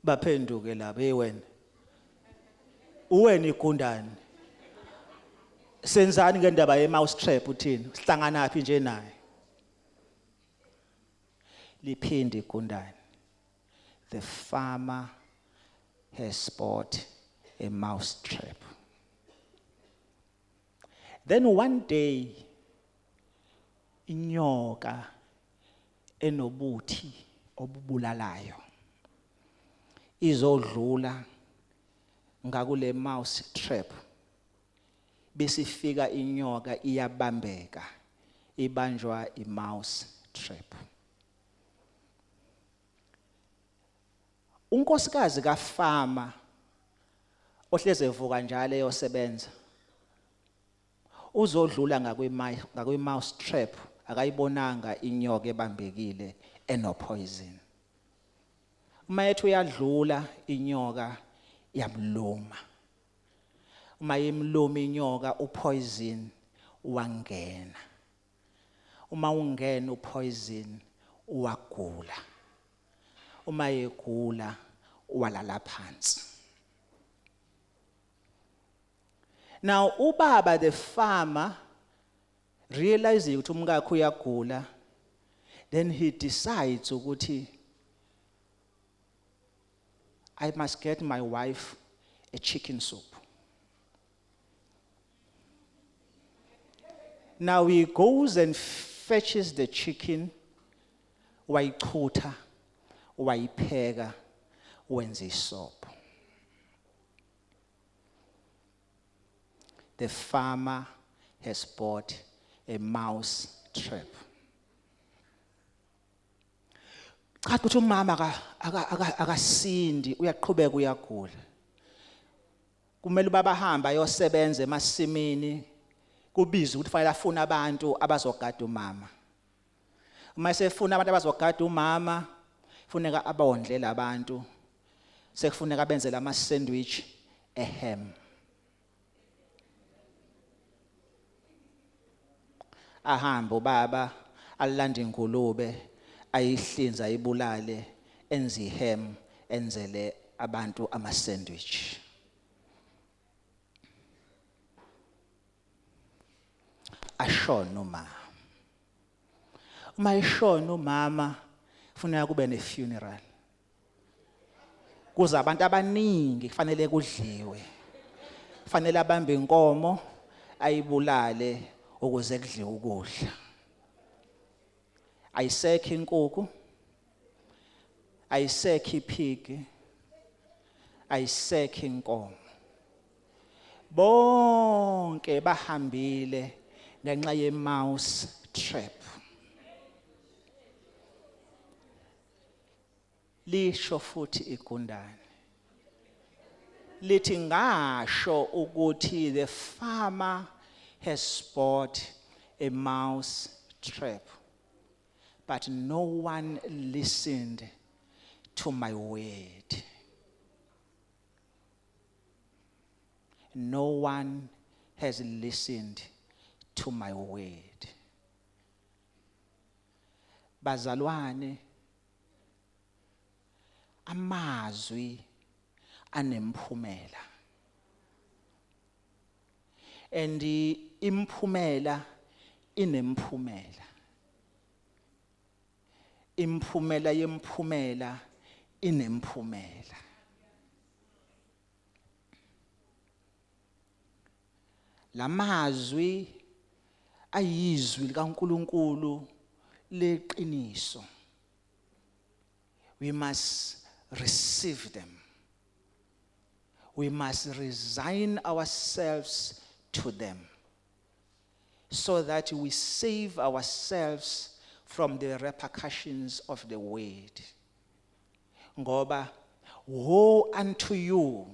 Baphenduke laba hey wena igundane senzani ngendaba ye mouse trap uthini, sihlangana phi nje naye? Liphinde igundane, the farmer has bought a mouse trap. Then one day inyoka enobuthi obubulalayo izodlula ngakule mouse trap, besifika inyoka iyabambeka ibanjwa i-mouse trap. Unkosikazi kafama ohleze evuka njalo eyosebenza uzodlula ngakwi-mouse trap, akayibonanga inyoka ebambekile enopoison. Uma yethu uyadlula inyoka yamluma. Uma yimluma inyoka upoison wangena. uma ungena upoison uwagula, uma egula walala phansi. Now ubaba the farmer realizing ukuthi umkakhe uyagula, then he decides ukuthi I must get my wife a chicken soup. Now he goes and fetches the chicken, wayichutha, wayipheka, wenza isopo. The farmer has bought a mouse trap. Cha ukuthi umama akasindi uyaqhubeka uyagula. Kumele ubaba hamba ayosebenza emasimini, kubiza ukuthi fanele afune abantu abazogada umama. Uma esefuna abantu abazogada umama, kufuneka abondlela abantu. Sekufuneka abenzele ama sandwich ehem. Ahamba ubaba alanda ingulube, ayihlinza ayibulale, enze ihem, enzele abantu ama sandwich. Ashona umama. Uma eshona umama, kufuneka kube ne funeral. Kuza abantu abaningi kufanele kudliwe. Kufanele abambe inkomo ayibulale ukuze kudliwe ukudla. Ayisekho inkukhu, ayisekho iphigi, ayisekho inkomo. Bonke bahambile ngenxa ye mouse trap. Lisho futhi igundane lithi ngasho ukuthi the farmer has bought a mouse trap, but no one listened to my word. No one has listened to my word. Bazalwane, amazwi anemphumela. And imphumela inemphumela. Imphumela yemphumela inemphumela. Lamazwi ayizwi likaNkulunkulu leqiniso. We must receive them. We must resign ourselves to them so that we save ourselves from the repercussions of the word. Ngoba woe unto you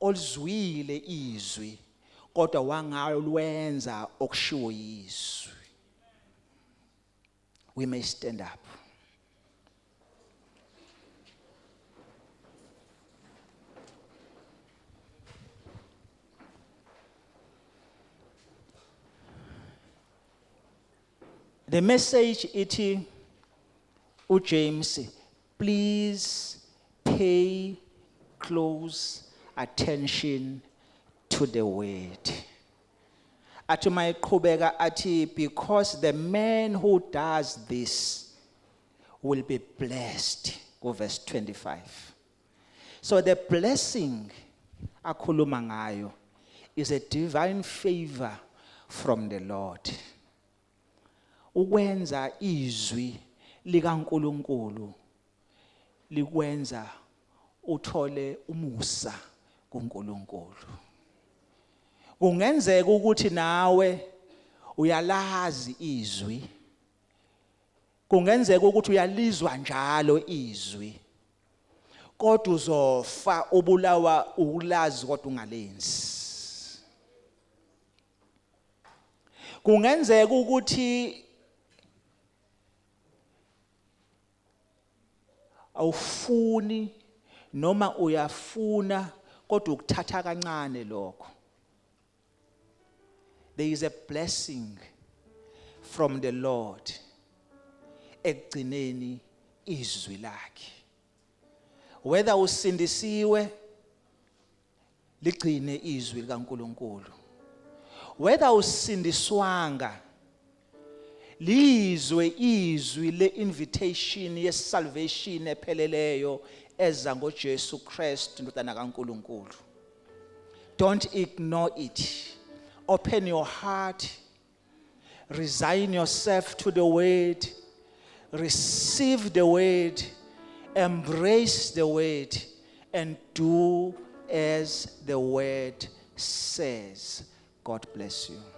olzwile izwi kodwa wangalwenza okushiwo yizwi. We may stand up. The message iti uJames, please pay close attention to the word. Ati mayiqhubeka ati because the man who does this will be blessed. Go verse 25. So the blessing akhuluma ngayo is a divine favor from the Lord. Ukwenza izwi likaNkulunkulu likwenza uthole umusa kuNkulunkulu. Kungenzeka ukuthi nawe uyalazi izwi. Kungenzeka ukuthi uyalizwa njalo izwi. Kodwa uzofa ubulawa ukulazi kodwa ungalenzi. Kungenzeka ukuthi awufuni noma uyafuna kodwa ukuthatha kancane lokho. There is a blessing from the Lord ekugcineni izwi lakhe. Whether usindisiwe ligcine izwi likaNkulunkulu, whether usindiswanga lizwe izwi le-invitation ye-salvation epheleleyo eza ngoJesu Kristu indodana kaNkulunkulu. Don't ignore it. Open your heart, resign yourself to the word, receive the word, embrace the word, and do as the word says. God bless you.